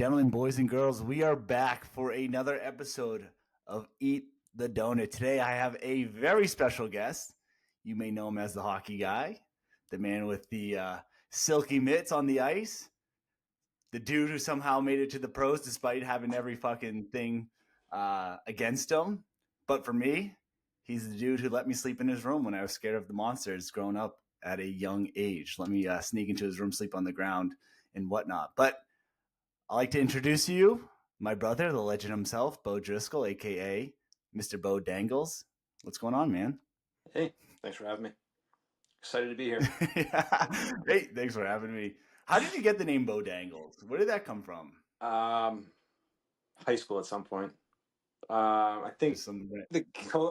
gentlemen, boys and girls, we are back for another episode of Eat the Donut. Today, I have a very special guest. You may know him as the hockey guy, the man with the silky mitts on the ice, the dude who somehow made it to the pros despite having every fucking thing against him. But for me, he's the dude who let me sleep in his room when I was scared of the monsters growing up at a young age. Let me sneak into his room, sleep on the ground, and whatnot. But I'd like to introduce you, my brother, the legend himself, Bo Driscoll, a.k.a. Mr. Bo Dangles. What's going on, man? Hey, thanks for having me. Excited to be here. Yeah. Hey, thanks for having me. How did you get the name Bo Dangles? Where did that come from? High school at some point. I think Just some.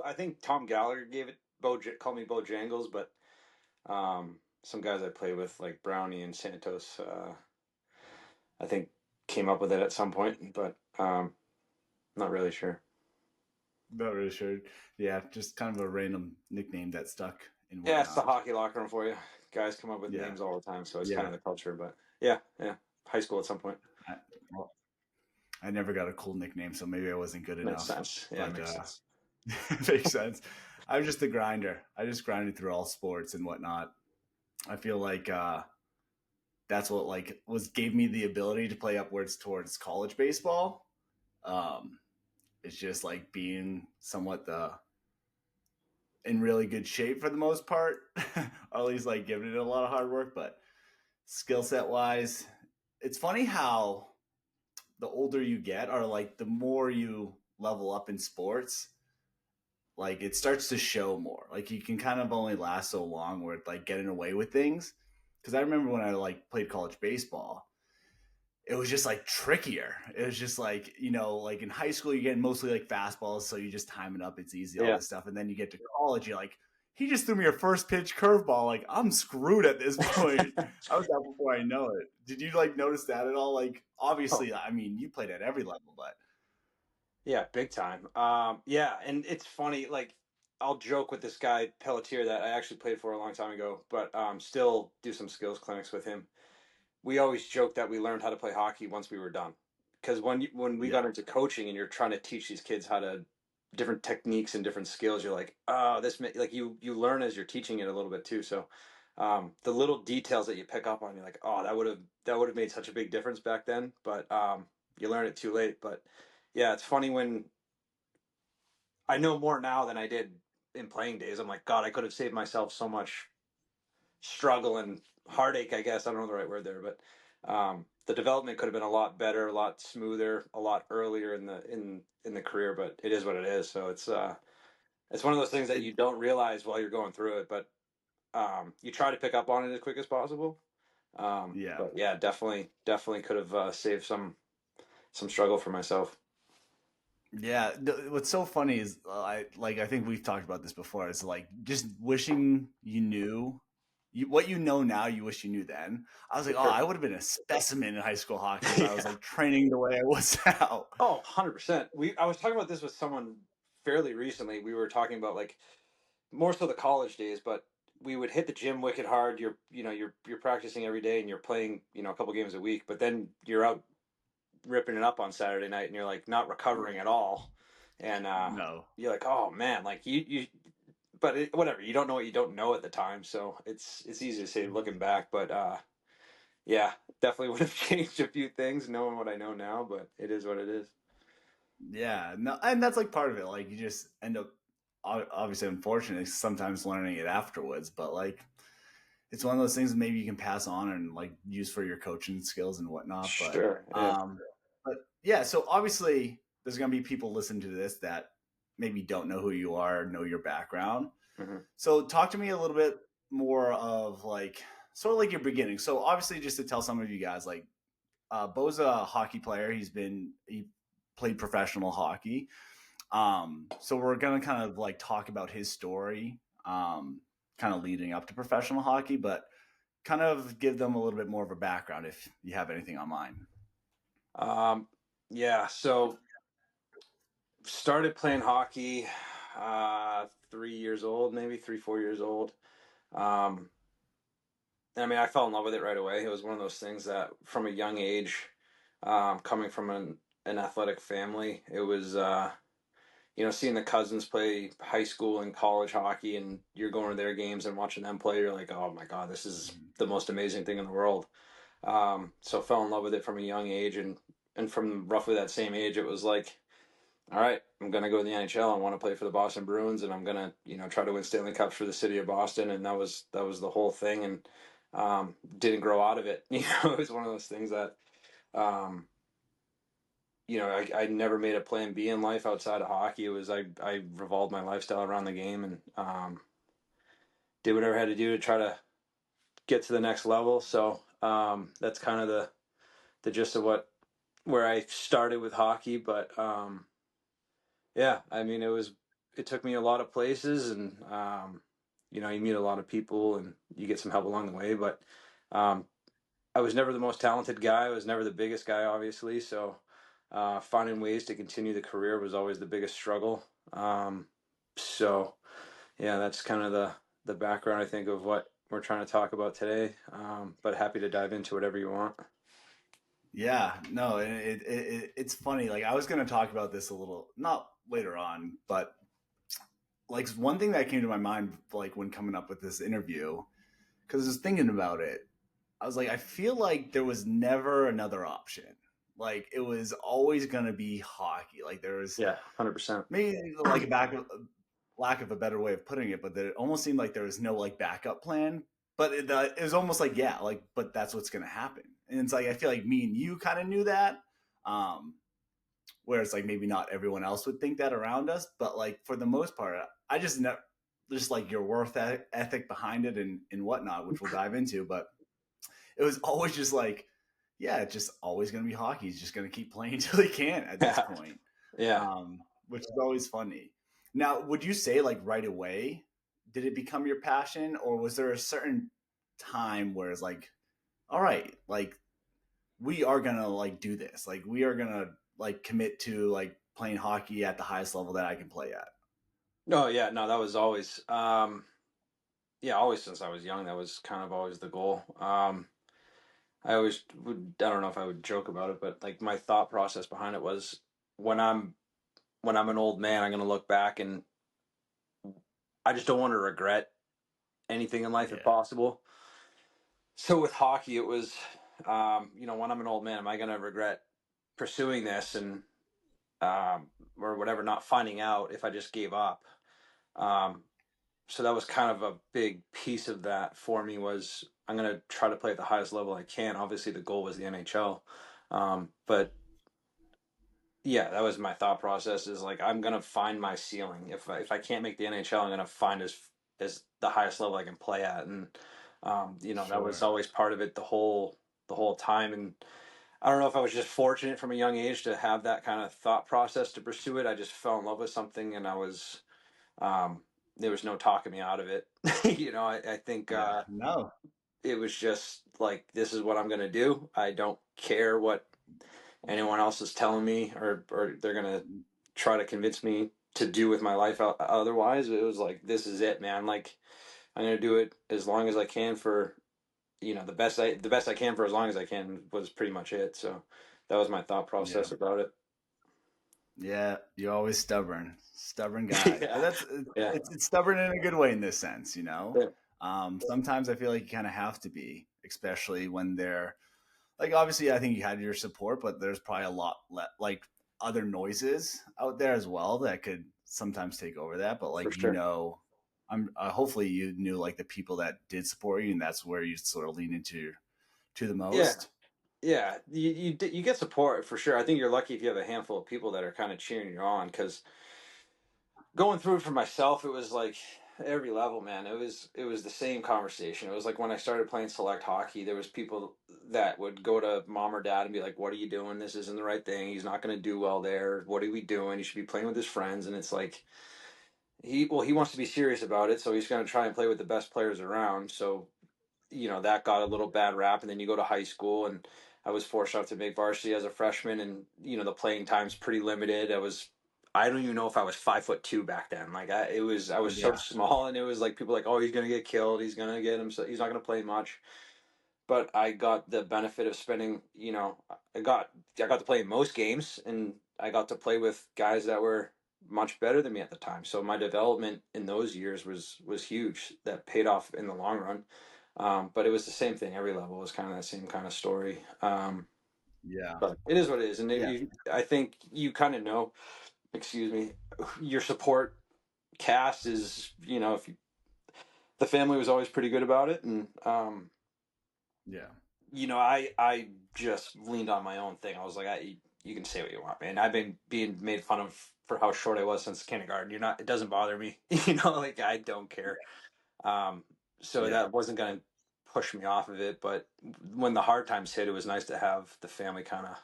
I think Tom Gallagher gave it called me Bo Jangles, but some guys I played with like Brownie and Santos, I think came up with it at some point, but not really sure. Not really sure. Yeah, just kind of a random nickname that stuck and Yeah, it's the whatnot. hockey locker room for you. Guys come up with Yeah, names all the time, so it's kind yeah. of the culture. But yeah, high school at some point. I, well, I never got a cool nickname, so maybe I wasn't good Makes enough. sense. Yeah, But makes sense. makes sense. I'm just a grinder. I just grinded through all sports and whatnot. I feel like that's what like was gave me the ability to play upwards towards college baseball. Um, it's just like being somewhat the in really good shape for the most part, or at least like giving it a lot of hard work. But skill set wise, it's funny how the older you get, or like the more you level up in sports, like it starts to show more. Like you can kind of only last so long where it's like getting away with things. Because I remember when I like played college baseball, it was just like trickier. It was just like, like in high school, you're getting mostly like fastballs, so you just time it up. It's easy, all Yeah. this stuff. And then you get to college, you're like, he just threw me a first pitch curveball. Like, I'm screwed at this point. I was out before I know it. Did you like notice that at all? Like, Oh, obviously, I mean, you played at every level, but yeah, big time. Yeah, and it's funny. Like, I'll joke with this guy Pelletier that I actually played for a long time ago, but still do some skills clinics with him. We always joke that we learned how to play hockey once we were done, because when we got yeah. into coaching and you're trying to teach these kids how to different techniques and different skills, you're like, oh, like you learn as you're teaching it a little bit too. So, the little details that you pick up on, you're like, oh, that would have made such a big difference back then, but you learn it too late. But yeah, it's funny when I know more now than I did in playing days. I'm like, God, I could have saved myself so much struggle and heartache, I guess. I don't know the right word there, but the development could have been a lot better, a lot smoother, a lot earlier in the career, but it is what it is. So it's one of those things that It, you don't realize while you're going through it, but you try to pick up on it as quick as possible. yeah. But yeah, definitely could have saved some struggle for myself. Yeah, what's so funny is I think we've talked about this before. It's like just wishing you knew what you know now. You wish you knew then. I was For like, oh, sure. I would have been a specimen in high school hockey if I was Yeah. like training the way I was now. Oh, 100%. I was talking about this with someone fairly recently. We were talking about like more so the college days, but we would hit the gym wicked hard. You're practicing every day and you're playing, a couple games a week, but then you're out ripping it up on Saturday night and you're like not recovering at all. And No. you're like, "Oh man, like you but whatever, you don't know what you don't know at the time." So it's easy to say looking back, but yeah, definitely would have changed a few things knowing what I know now, but it is what it is. Yeah, no, and that's like part of it. Like you just end up obviously unfortunately sometimes learning it afterwards, but like it's one of those things that maybe you can pass on and like use for your coaching skills and whatnot. Sure. Yeah. But yeah, so obviously there's gonna be people listening to this that maybe don't know who you are, know your background. Hmm. So talk to me a little bit more of like sort of like your beginning. So obviously just to tell some of you guys, like Bo's a hockey player. He played professional hockey. So we're gonna kind of like talk about his story, kind of leading up to professional hockey, but kind of give them a little bit more of a background if you have anything on mind. Um, yeah, so started playing hockey 3 years old, maybe 3, 4 years old. Um, I mean, I fell in love with it right away. It was one of those things that from a young age, Coming from an athletic family, it was seeing the cousins play high school and college hockey, and you're going to their games and watching them play. You're like, oh my god, this is Mhm. the most amazing thing in the world. So fell in love with it from a young age, and from roughly that same age, it was like, all right, I'm gonna go to the NHL. I want to play for the Boston Bruins, and I'm gonna try to win Stanley Cups for the city of Boston, and that was the whole thing, and didn't grow out of it. It was one of those things that um, I never made a plan B in life outside of hockey. It was I revolved my lifestyle around the game, and did whatever I had to do to try to get to the next level. So that's kind of the gist of where I started with hockey. But yeah, I mean, it took me a lot of places, and you meet a lot of people, and you get some help along the way. But um, I was never the most talented guy. I was never the biggest guy, obviously. So finding ways to continue the career was always the biggest struggle. So yeah, that's kind of the background, I think, of what we're trying to talk about today. But happy to dive into whatever you want. Yeah, no, and it's funny. Like I was going to talk about this a little, not later on, but like one thing that came to my mind, like when coming up with this interview, because I was thinking about it, I was like, I feel like there was never another option. Like it was always going to be hockey. Like there was Yeah, 100%. maybe like lack of a better way of putting it, but that it almost seemed like there was no like backup plan. But it was almost like, yeah, like, but that's what's going to happen. And it's like I feel like me and you kind of knew that, um, whereas like maybe not everyone else would think that around us. But like for the most part, I just never just like your worth ethic behind it and whatnot, which we'll dive into. But it was always just like, yeah, it's just always going to be hockey. He's just going to keep playing until he can at this Yeah, point, yeah. which is always funny. Now, would you say like right away, did it become your passion, or was there a certain time where it's like, all right, like we are gonna like do this, like we are gonna like commit to like playing hockey at the highest level that I can play at? No, yeah, no, that was always, yeah, always since I was young, that was kind of always the goal. I always I don't know if I would joke about it, but like my thought process behind it was when I'm when I'm an old man, I'm going to look back and I just don't want to regret anything in life if Yeah, possible. So with hockey, it was, when I'm an old man, am I going to regret pursuing this and, or whatever, not finding out if I just gave up? Um, so that was kind of a big piece of that for me was I'm going to try to play at the highest level I can. Obviously the goal was the NHL. But yeah, that was my thought process is like, I'm going to find my ceiling. If I can't make the NHL, I'm going to find as the highest level I can play at. And, that was sure. always part of it the whole time. And I don't know if I was just fortunate from a young age to have that kind of thought process to pursue it. I just fell in love with something and um, there was no talking me out of it. I think, Yeah, no, it was just like, this is what I'm going to do. I don't care what anyone else is telling me or they're going to try to convince me to do with my life otherwise. It was like, this is it, man. Like, I'm going to do it as long as I can for, the best I can for as long as I can was pretty much it. So that was my thought yeah. process about it. Yeah, you're always stubborn guy. But Yeah. that's Yeah. it's stubborn in a good way in this sense, you know. Yeah. Sometimes I feel like you kind of have to be, especially when they're like obviously I think you had your support, but there's probably a lot like other noises out there as well that could sometimes take over that. But For like sure. I'm hopefully you knew like the people that did support you, and that's where you sort of lean into to the Yeah. most. Yeah. You get support for sure. I think you're lucky if you have a handful of people that are kind of cheering you on because going through it for myself, it was like every level, man. It was the same conversation. It was like when I started playing select hockey, there was people that would go to mom or dad and be like, "What are you doing? This isn't the right thing. He's not going to do well there. What are we doing? He should be playing with his friends." And it's like he wants to be serious about it, so he's going to try and play with the best players around. So that got a little bad rap, and then you go to high school and I was fortunate to make varsity as a freshman, and the playing time's pretty limited. I don't even know if I was 5'2" back then. Like I was so Yeah, small, and it was like people like, oh, he's gonna get killed, he's gonna get him, so he's not gonna play much. but I got the benefit of spending, I got to play in most games, and I got to play with guys that were much better than me at the time. So my development in those years was huge. That paid off in the long run. But it was the same thing. Every level was kind of the same kind of story. Yeah. But it is what it is, and Yeah. I think you kind of know. Excuse me, your support cast is, if the family was always pretty good about it, and Yeah. I just leaned on my own thing. I was like, you can say what you want, man. I've been being made fun of for how short I was since kindergarten. It doesn't bother me. Like I don't care. Um, so Yeah. that wasn't going to push me off of it. But when the hard times hit, it was nice to have the family kind of,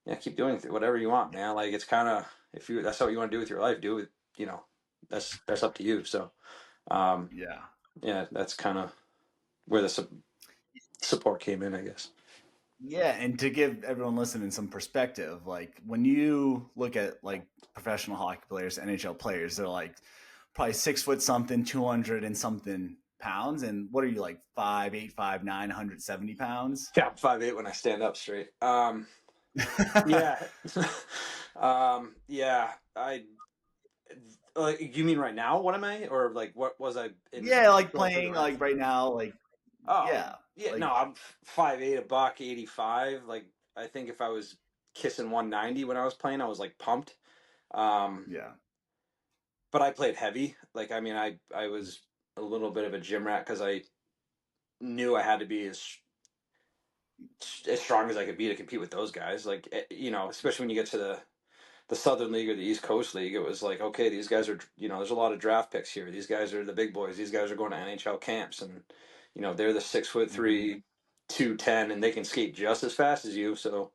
yeah, keep doing whatever you want, man. Like it's kind of, if you that's what you want to do with your life, do it. That's up to you. So, um, Yeah. yeah, that's kind of where the support came in, I guess. Yeah, and to give everyone listening some perspective, like when you look at like professional hockey players, NHL players, they're like probably 6 foot something, 200 and something pounds. And what are you like 5'8", 5'9", 170 pounds? Yeah, I'm 5'8" when I stand up straight. Yeah. Yeah. You mean right now? What am I, or like what was I in Yeah, like going through the playing ranks? like right now, like Oh, yeah, yeah. No, like I'm 5'8", a buck 85. Like I think if I was kissing 190 when I was playing, I was like pumped. Um, yeah. but I played heavy. Like I mean, I was a little bit of a gym rat because I knew I had to be as strong as I could be to compete with those guys. Like especially when you get to the Southern League or the East Coast League, it was like, okay, these guys are, there's a lot of draft picks here. These guys are the big boys. These guys are going to NHL camps, and they're the 6'3", 210, and they can skate just as fast as you. So,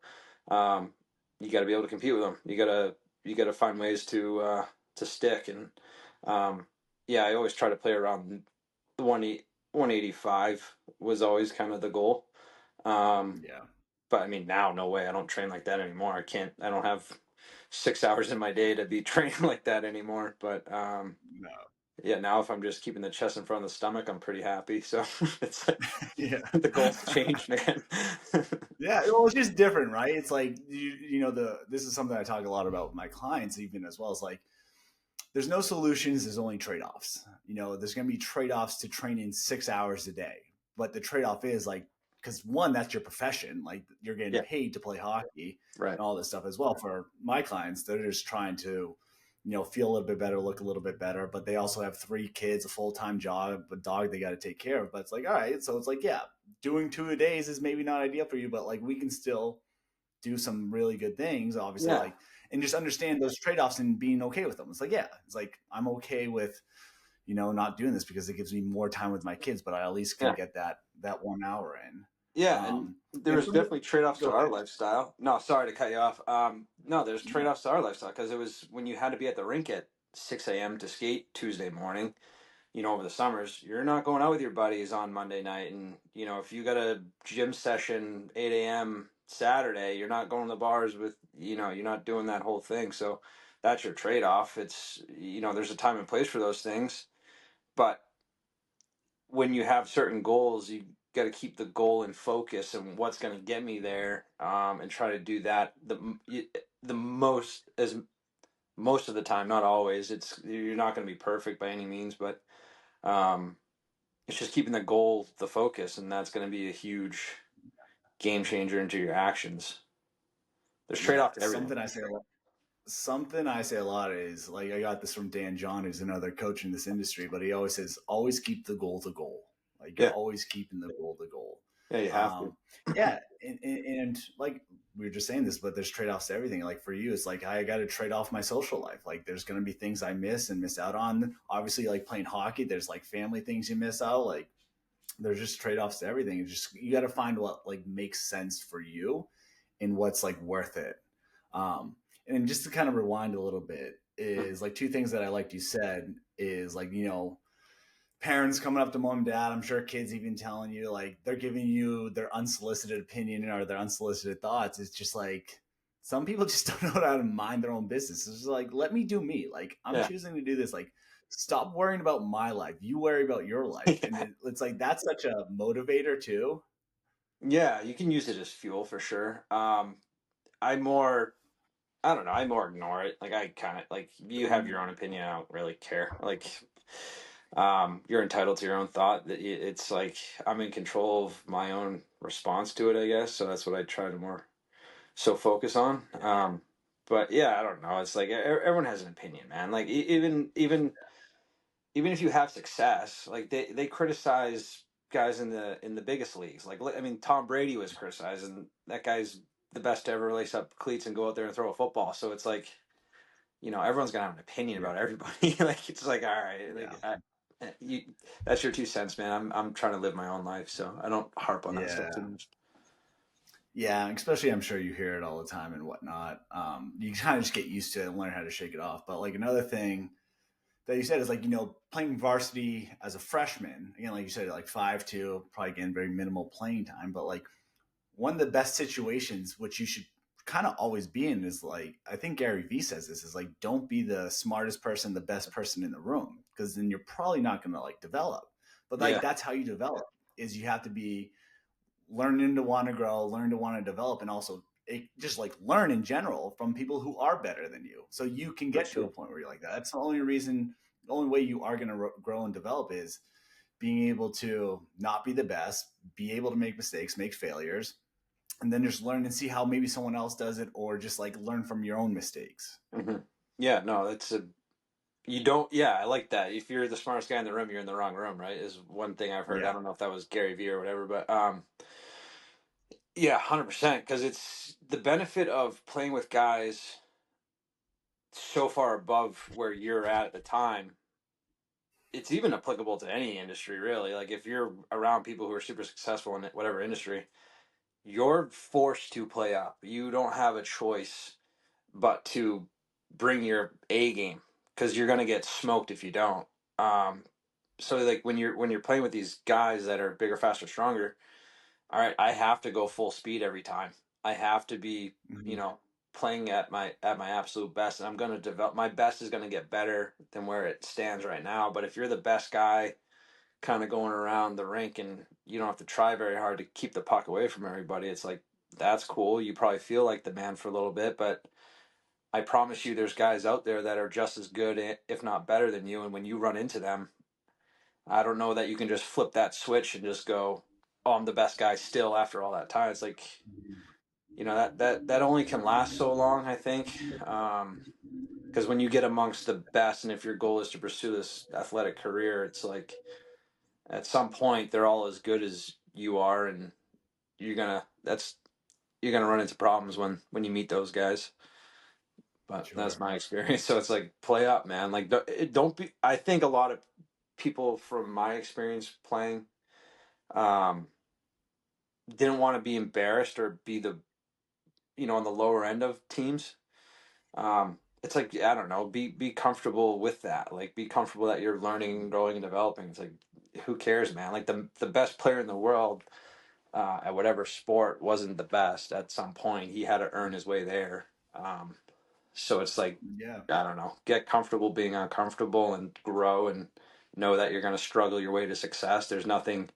um, you got to be able to compete with them. You got to find ways to stick, and yeah, I always try to play around the 185 was always kind of the goal. Um, Yeah. but I mean, now, no way. I don't train like that anymore. I can't. I don't have 6 hours in my day to be training like that anymore. But No. yeah, now if I'm just keeping the chest in front of the stomach, I'm pretty happy. So it's like Yeah. the goals change, man. Yeah, well, it's just different, right? It's like you know this is something I talk a lot about with my clients, even as well as like there's no solutions, there's only trade-offs. There's going to be trade-offs to training 6 hours a day, but the trade-off is like because one, that's your profession, like you're getting Yeah, paid to play hockey right. and all this stuff as well. For my clients, they're just trying to feel a little bit better, look a little bit better, but they also have 3 kids, a full-time job, a dog they got to take care of. But it's like, all right, so it's like, yeah, doing 2 a days is maybe not ideal for you, but like we can still do some really good things, obviously, Yeah, like, and just understand those trade-offs and being okay with them. It's like, yeah, it's like I'm okay with not doing this because it gives me more time with my kids, but I at least can yeah, get that 1 hour in. yeah. And there And was definitely trade-offs go to our ahead. lifestyle. No, sorry to cut you off. No, there's No. trade-offs to our lifestyle because it was when you had to be at the rink at 6 a.m. to skate Tuesday morning. Over the summers, you're not going out with your buddies on Monday night. And, if you got a gym session 8 a.m. Saturday, you're not going to the bars with, you're not doing that whole thing. So that's your trade off. It's, there's a time and place for those things. But when you have certain goals, you got to keep the goal in focus and what's going to get me there, and try to do that the most of the time, not always. You're not going to be perfect by any means, but, um, it's just keeping the goal the focus, and that's going to be a huge game changer into your actions. There's trade Yeah, off to everything. something I say a lot is like I got this from Dan John, who's another coach in this industry, but he always says always keep the goal the goal. Like you're Yeah, always keeping the goal the goal. yeah, you have to. Um, yeah, and like we were just saying this, but there's trade offs to everything. Like for you, it's like I got to trade off my social life. Like there's going to be things I miss and miss out on. Obviously, like playing hockey, there's like family things you miss out. Like there's just trade offs to everything. It's just you got to find what like makes sense for you and what's like worth it. Um, and just to kind of rewind a little bit is like two things that I liked you said is like parents coming up to mom and dad. I'm sure kids even telling you like they're giving you their unsolicited opinion or their unsolicited thoughts. It's just like some people just don't know how to mind their own business. It's just like let me do me. Like I'm Yeah, choosing to do this. Like stop worrying about my life. You worry about your life, and yeah, it's like that's such a motivator too. Yeah, you can use it as fuel for sure. I more, I don't know, I more ignore it. Like I kind of like you have your own opinion. I don't really care. Like, you're entitled to your own thought. It's like I'm in control of my own response to it, I guess. So that's what I try to more so focus on. But yeah, I don't know. It's like everyone has an opinion, man. Like even if you have success, like they criticize guys in the biggest leagues. Like I mean, Tom Brady was criticized, and that guy's the best to ever lace up cleats and go out there and throw a football. So it's like, everyone's gonna have an opinion Yeah, about everybody. Like it's like, all right, yeah, you, that's your 2 cents, man. I'm trying to live my own life, so I don't harp on that stuff too yeah. much. Yeah, especially I'm sure you hear it all the time and whatnot. You kind of just get used to it and learn how to shake it off. But like another thing that you said is like, playing varsity as a freshman, again, like you said, like 5'2", probably again, very minimal playing time. But like one of the best situations, which you should kind of always be in, is like, I think Gary Vee says this, is like, don't be the smartest person, the best person in the room, because then you're probably not going to like develop. But like, Yeah. that's how you develop, is you have to be learning to want to grow, learn to want to develop, and also just like learn in general from people who are better than you. So you can For get to a sure. point where you're like that. That's the only reason, the only way you are going to grow and develop is being able to not be the best, be able to make mistakes, make failures, and then just learn and see how maybe someone else does it, or just like learn from your own mistakes. Hmm. Yeah, no, that's a you don't. Yeah, I like that. If you're the smartest guy in the room, you're in the wrong room, right? Is one thing I've heard. I Yeah. don't know if that was Gary Vee or whatever, but yeah, 100%. Because it's the benefit of playing with guys so far above where you're at the time. It's even applicable to any industry, really. Like if you're around people who are super successful in whatever industry, you're forced to play up. You don't have a choice but to bring your A game because you're gonna get smoked if you don't. Um, so like when you're playing with these guys that are bigger, faster, stronger, all right, I have to go full speed every time. I have to be, you Mhm. know, playing at my absolute best, and I'm gonna develop. My best is gonna get better than where it stands right now. But if you're the best guy, kind of going around the rink, and you don't have to try very hard to keep the puck away from everybody, it's like that's cool. You probably feel like the man for a little bit, but I promise you, there's guys out there that are just as good, if not better than you. And when you run into them, I don't know that you can just flip that switch and just go, "Oh, I'm the best guy still." After all that time, it's like that only can last so long. I think because when you get amongst the best, and if your goal is to pursue this athletic career, it's like at some point they're all as good as you are, and you're gonna run into problems when you meet those guys. But that's Sure. my experience. So it's like play up, man. Like don't be. I think a lot of people from my experience playing um, didn't want to be embarrassed or be the on the lower end of teams. It's like I don't know. Be comfortable with that. Like be comfortable that you're learning, growing, and developing. It's like who cares, man? Like the best player in the world at whatever sport wasn't the best at some point. He had to earn his way there. So it's like, Yeah. I don't know, get comfortable being uncomfortable and grow and know that you're going to struggle your way to success. There's nothing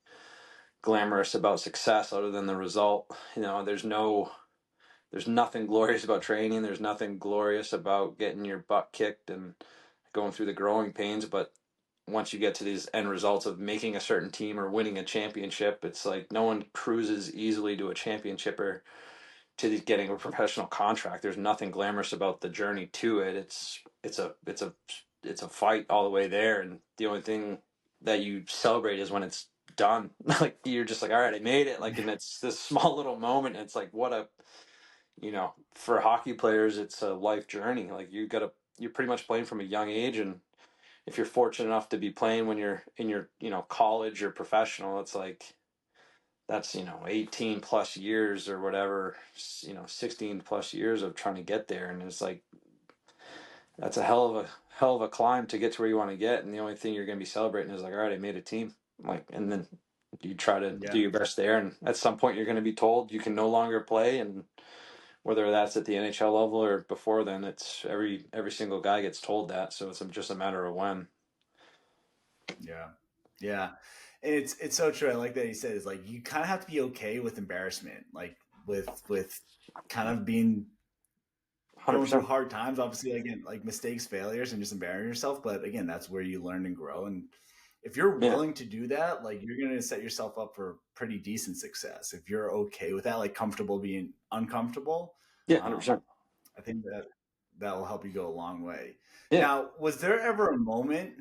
glamorous about success other than the result. There's nothing glorious about training. There's nothing glorious about getting your butt kicked and going through the growing pains. But once you get to these end results of making a certain team or winning a championship, it's like no one cruises easily to a championship or to getting a professional contract. There's nothing glamorous about the journey to it. It's a fight all the way there, and the only thing that you celebrate is when it's done. Like you're just like, all right, I made it. Like, and it's this small little moment. And it's like, what a for hockey players, it's a life journey. Like you're pretty much playing from a young age, and if you're fortunate enough to be playing when you're in your college or professional, it's like that's 18 plus years or whatever, 16 plus years of trying to get there, and it's like that's a hell of a climb to get to where you want to get, and the only thing you're going to be celebrating is like, all right, I made a team. Like, and then you try to do Yeah. your best there, and at some point you're going to be told you can no longer play, and whether that's at the NHL level or before then, it's every single guy gets told that, so it's just a matter of when. Yeah. Yeah. And it's so true. I like that he said is like you kind of have to be okay with embarrassment, like with kind of being going through 100%. hard times. Obviously, again, like mistakes, failures, and just embarrassing yourself. But again, that's where you learn and grow. And if you're Yeah. willing to do that, like you're going to set yourself up for pretty decent success. If you're okay with that, like comfortable being uncomfortable, Yeah. um, 100%. I think that will help you go a long way. Yeah. Now, was there ever a moment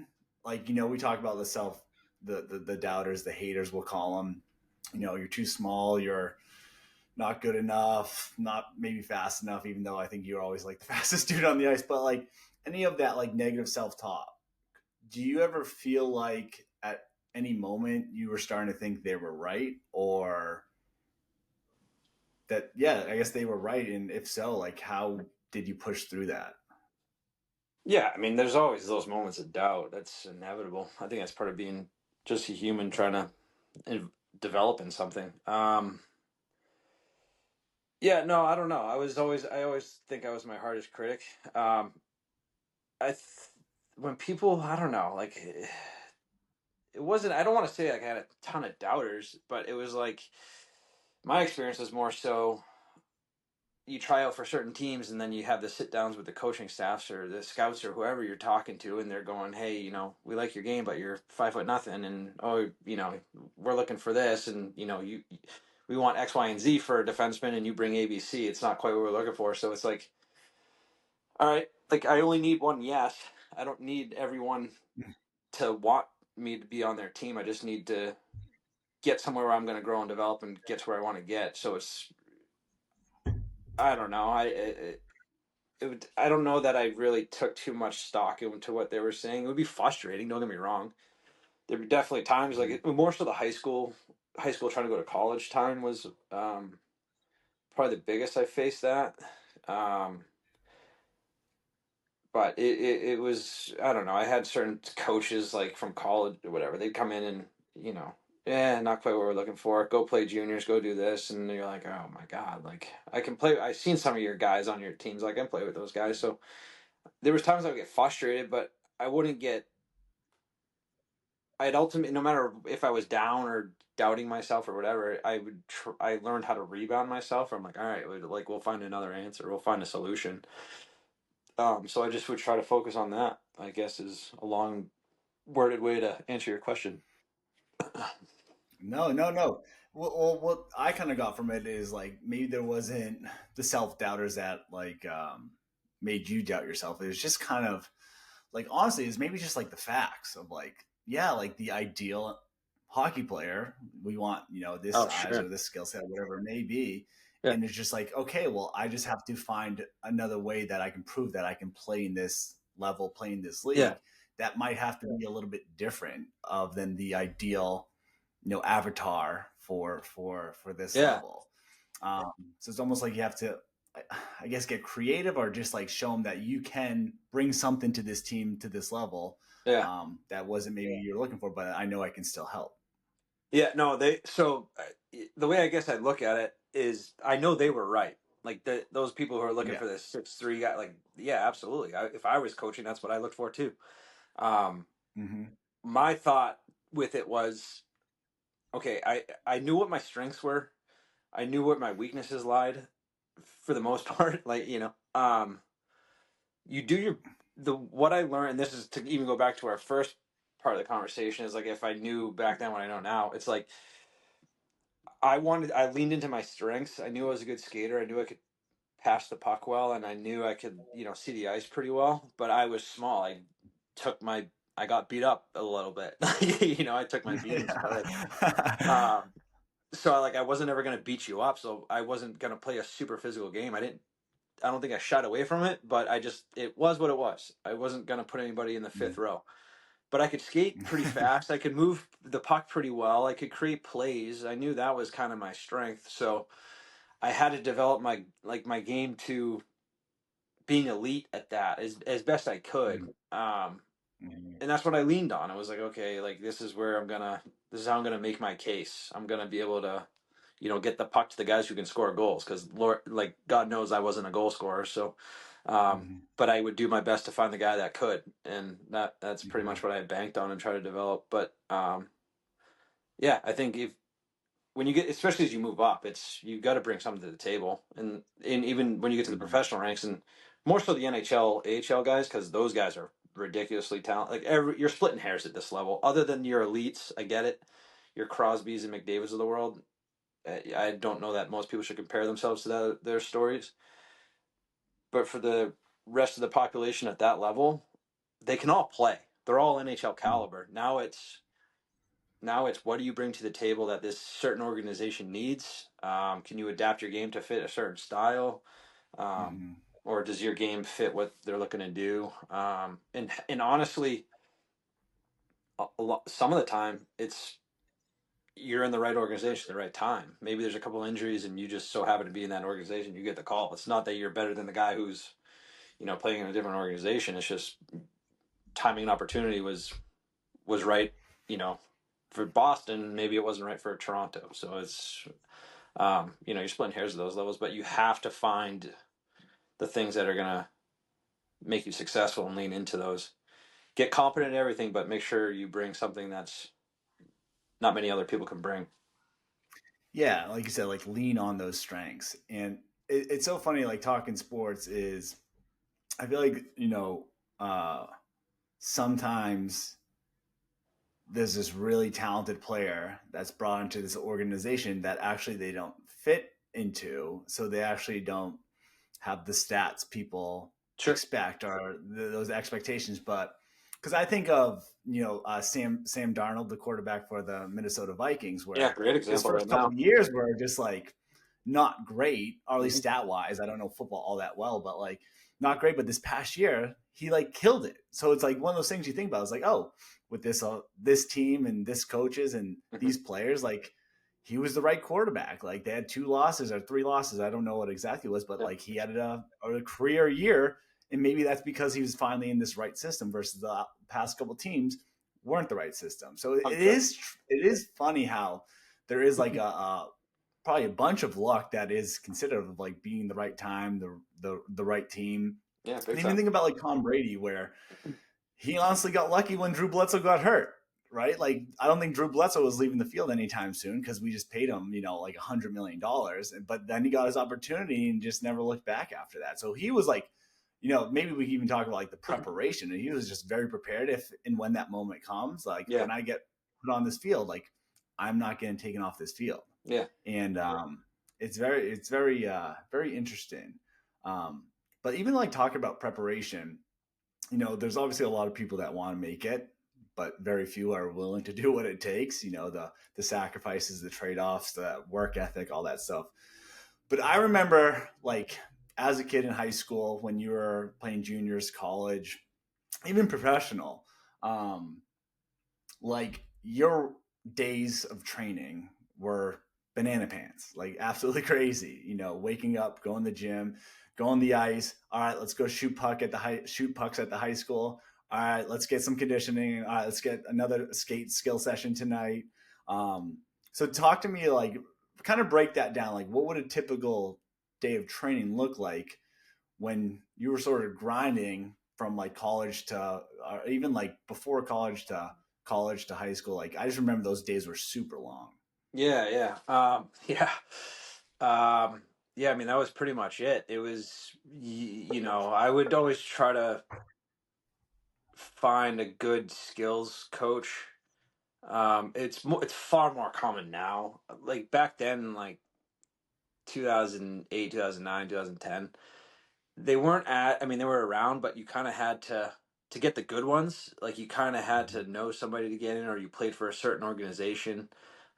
like we talk about the self, the doubters, the haters, we'll call them. You're too small. You're not good enough, not maybe fast enough, even though I think you're always like the fastest dude on the ice. But like any of that like negative self talk, do you ever feel like at any moment you were starting to think they were right or that, yeah, I guess they were right? And if so, like how did you push through that? Yeah. I mean, there's always those moments of doubt. That's inevitable. I think that's part of being just a human trying to develop in something. Yeah, no, I don't know. I always think I was my hardest critic. Um, I, th- when people, I don't know, like, it wasn't, I don't want to say like I had a ton of doubters, but it was like, my experience was more so you try out for certain teams and then you have the sit downs with the coaching staffs or the scouts or whoever you're talking to, and they're going, hey, we like your game, but you're 5 foot nothing, and oh, we're looking for this, and we want X, Y, and Z for a defenseman, and you bring ABC. It's not quite what we're looking for. So it's like, all right, like I only need one yes. I don't need everyone to want me to be on their team. I just need to get somewhere where I'm going to grow and develop and get to where I want to get. So it's, I don't know. I don't know that I really took too much stock into what they were saying. It would be frustrating. Don't get me wrong. There were definitely times like more so the high school trying to go to college time was probably the biggest I faced that. Um, but it was, I don't know. I had certain coaches like from college or whatever. They'd come in and yeah, not quite what we're looking for. Go play juniors. Go do this, and you're like, oh my god, like I can play. I've seen some of your guys on your teams. Like I can play with those guys. So there was times I would get frustrated, but I wouldn't get. I'd ultimately, no matter if I was down or doubting myself or whatever, I would. I learned how to rebound myself. I'm like, all right, like we'll find another answer. We'll find a solution. So I just would try to focus on that. I guess is a long worded way to answer your question. No, no, no. What I kind of got from it is like maybe there wasn't the self doubters that like made you doubt yourself. It was just kind of like honestly, it's maybe just like the facts of like yeah, like the ideal hockey player. We want this Oh, size sure. or this skill set, whatever it may be. Yeah. And it's just like okay, well, I just have to find another way that I can prove that I can play in this level, play in this Yeah. league. That might have to be a little bit different of than the ideal avatar for this Yeah. level. So it's almost like you have to, I guess, get creative or just like show them that you can bring something to this team to this level Yeah. that wasn't maybe you're looking for, but I know I can still help. Yeah. No, the way I guess I look at it is I know they were right. Like those people who are looking Yeah. for this 6'3" guy, like, yeah, absolutely. If I was coaching, that's what I looked for too. Um, Hmm. my thought with it was, okay, I knew what my strengths were. I knew what my weaknesses lied for the most part. Like, you do what I learned, and this is to even go back to our first part of the conversation, is like if I knew back then what I know now, it's like I leaned into my strengths. I knew I was a good skater. I knew I could pass the puck well, and I knew I could, see the ice pretty well. But I was small. Took my I got beat up a little bit. I took my beatings, but Yeah. um, so I wasn't ever going to beat you up. So I wasn't going to play a super physical game. I don't think I shied away from it, but it was what it was. I wasn't going to put anybody in the fifth row. But I could skate pretty fast. I could move the puck pretty well. I could create plays. I knew that was kind of my strength. So I had to develop my game to being elite at that as best I could. And that's what I leaned on. I was like, okay, like this is how I'm gonna make my case. I'm gonna be able to, get the puck to the guys who can score goals because Lord, like God knows I wasn't a goal scorer. So Mhm. But I would do my best to find the guy that could, and that's pretty much Mhm. what I banked on and try to develop. But yeah, I think if when you get, especially as you move up, it's you got to bring something to the table, and even when you get to the Mhm. professional ranks, and more so the NHL, AHL guys, because those guys are ridiculously talented. Like you're splitting hairs at this level. Other than your elites, I get it. Your Crosbys and McDavids of the world. I don't know that most people should compare themselves to their stories, but for the rest of the population at that level, they can all play. They're all NHL Mhm. caliber. Now it's what do you bring to the table that this certain organization needs? Can you adapt your game to fit a certain style? Um, Mhm. or does your game fit what they're looking to do? And honestly, some of the time it's you're in the right organization at the right time. Maybe there's a couple injuries and you just so happen to be in that organization, you get the call. It's not that you're better than the guy who's playing in a different organization. It's just timing and opportunity was right, you know, for Boston. Maybe it wasn't right for Toronto. So it's you're splitting hairs at those levels, but you have to find the things that are gonna make you successful and lean into those. Get competent at everything, but make sure you bring something that's not many other people can bring. Yeah, like you said, like lean on those strengths. And it's so funny, like talking sports is, I feel like, uh, sometimes there's this really talented player that's brought into this organization that actually they don't fit into. So they actually don't have the stats people Sure. expect or those expectations. But because I think of Sam Darnold, the quarterback for the Minnesota Vikings, Yeah, where great his example right first couple now. of years were just like not great, or at least Mhm. stat wise. I don't know football all that well, but like not great. But this past year, he like killed it. So it's like one of those things you think about. It's like, oh, with this team and this coaches and Mhm. these players, like he was the right quarterback. Like they had 2 losses or 3 losses. I don't know what exactly it was, but Yeah. like he had a career year. And maybe that's because he was finally in this right system versus the past couple teams weren't the right system. So I'm sure. it is funny how there is like a probably a bunch of luck that is considered of like being the right time, the right team. Yeah, And big even time. think about like Tom Brady, where he honestly got lucky when Drew Bledsoe got hurt, right? Like I don't think Drew Bledsoe was leaving the field anytime soon because we just paid him, like $100 million. But then he got his opportunity and just never looked back after that. So he was like, maybe we can even talk about like the preparation. And he was just very prepared if and when that moment comes. Like Yeah. when I get put on this field, like I'm not getting taken off this field. Yeah. And very interesting. Um, but even like talking about preparation, there's obviously a lot of people that want to make it, but very few are willing to do what it takes. The sacrifices, the trade offs, the work ethic, all that stuff. But I remember, like, as a kid in high school, when you were playing juniors, college, even professional, um, like your days of training were banana pants, like absolutely crazy. Waking up, going to the gym, go on the ice. All right, let's go shoot pucks at the high school. All right, let's get some conditioning. All right, let's get another skate skill session tonight. So talk to me, like, kind of break that down. Like, what would a typical day of training look like when you were sort of grinding from like college to even like before college to high school? Like I just remember those days were super long. Yeah. Yeah. Yeah. Um, yeah. I mean, that was pretty much it. It was, I would always try to find a good skills coach. It's far more common now. Like back then, like 2008, 2009, 2010, they weren't at. I mean, they were around, but you kind of had to get the good ones. Like you kind of had to know somebody to get in, or you played for a certain organization.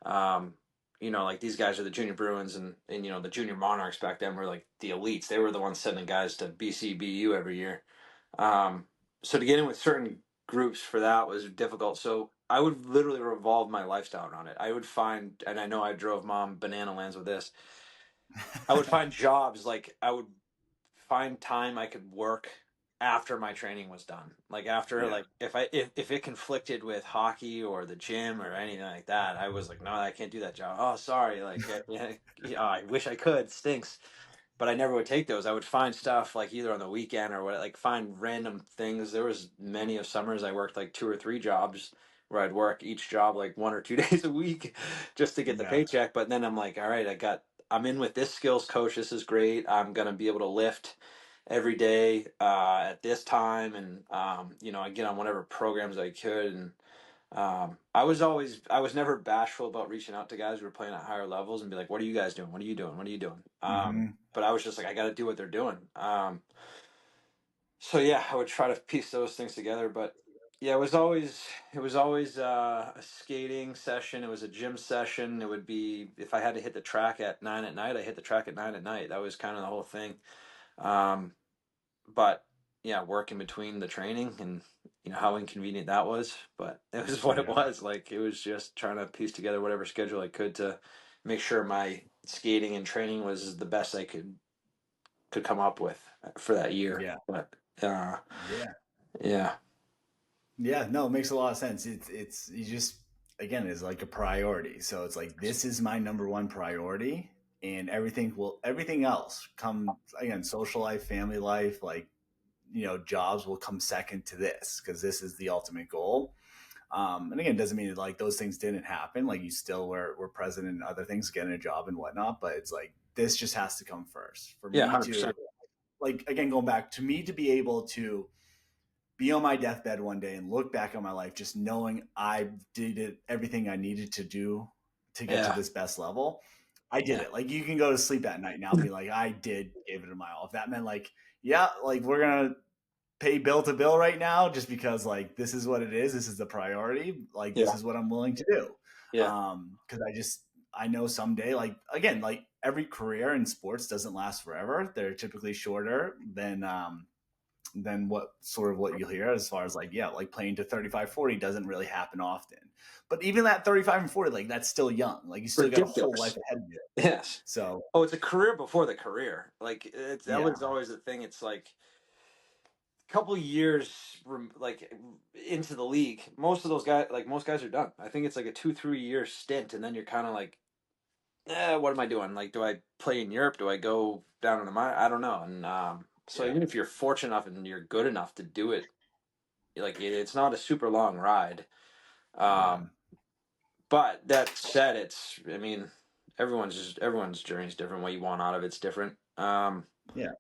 Um, like these guys are the junior Bruins, and the junior Monarchs back then were like the elites. They were the ones sending guys to BCBU every year. Um, so to get in with certain groups for that was difficult. So I would literally revolve my lifestyle around it. I would find, and I know I drove mom banana lands with this. I would find jobs, like I would find time I could work after my training was done. Like after, Yeah. like if it conflicted with hockey or the gym or anything like that, I was like, no, I can't do that job. Oh, sorry. Like yeah, I wish I could. Stinks. but I never would take those. I would find stuff like either on the weekend or what, like find random things. There was many of summers I worked like 2 or 3 jobs where I'd work each job like 1 or 2 days a week just to get the Yeah. paycheck. But then I'm like, all right, I'm in with this skills coach. This is great. I'm gonna be able to lift every day at this time, and I get on whatever programs I could. And I was never bashful about reaching out to guys who were playing at higher levels and be like, what are you guys doing? What are you doing? What are you doing? Hmm. But I was just like, I got to do what they're doing. So yeah, I would try to piece those things together. But yeah, it was always a skating session. It was a gym session. It would be, if I had to hit the track at 9 at night, I hit the track at 9 at night. That was kind of the whole thing. Um, but yeah, work in between the training, and how inconvenient that was, but it was what it Yeah. was. Like, it was just trying to piece together whatever schedule I could to make sure my skating and training was the best I could come up with for that year. Yeah. But uh, Yeah. yeah, Yeah. No, it makes a lot of sense. It's you just again is like a priority. So it's like this is my number one priority, and everything else come again, social life, family life, like jobs will come second to this because this is the ultimate goal. And again, it doesn't mean that, like those things didn't happen. Like you still were present in other things, getting a job and whatnot. But it's like this just has to come first for yeah, me 100%. to like again going back to me to be able to be on my deathbed one day and look back on my life just knowing I did everything I needed to do to get to Yeah, this best level. I did yeah, it. Like you can go to sleep at night now and be like, I did give it a mile. If that meant like, yeah, like we're gonna pay bill to bill right now just because like this is what it is. This is the priority. Like this yeah, is what I'm willing to do. yeah. Because I know someday, like again, like every career in sports doesn't last forever. They're typically shorter than what you'll hear as far as like, yeah, like playing to 35, 40 doesn't really happen often. But even that 35 and 40, like that's still young. Like you still got a whole life Ridiculous. ahead of you. Yes. So Oh, it's a career before the career. Like, that yeah, was always the thing. It's like couple years like into the league, most guys are done. I think it's like a 2 3 year stint, and then you're kind of like, what am I doing? Like, do I play in Europe? Do I go down in the mine? I don't know. And so yeah, even if you're fortunate enough and you're good enough to do it, like, it's not a super long ride. yeah, um but that said, it's, I mean, everyone's journey is different. What you want out of it's different. yeah,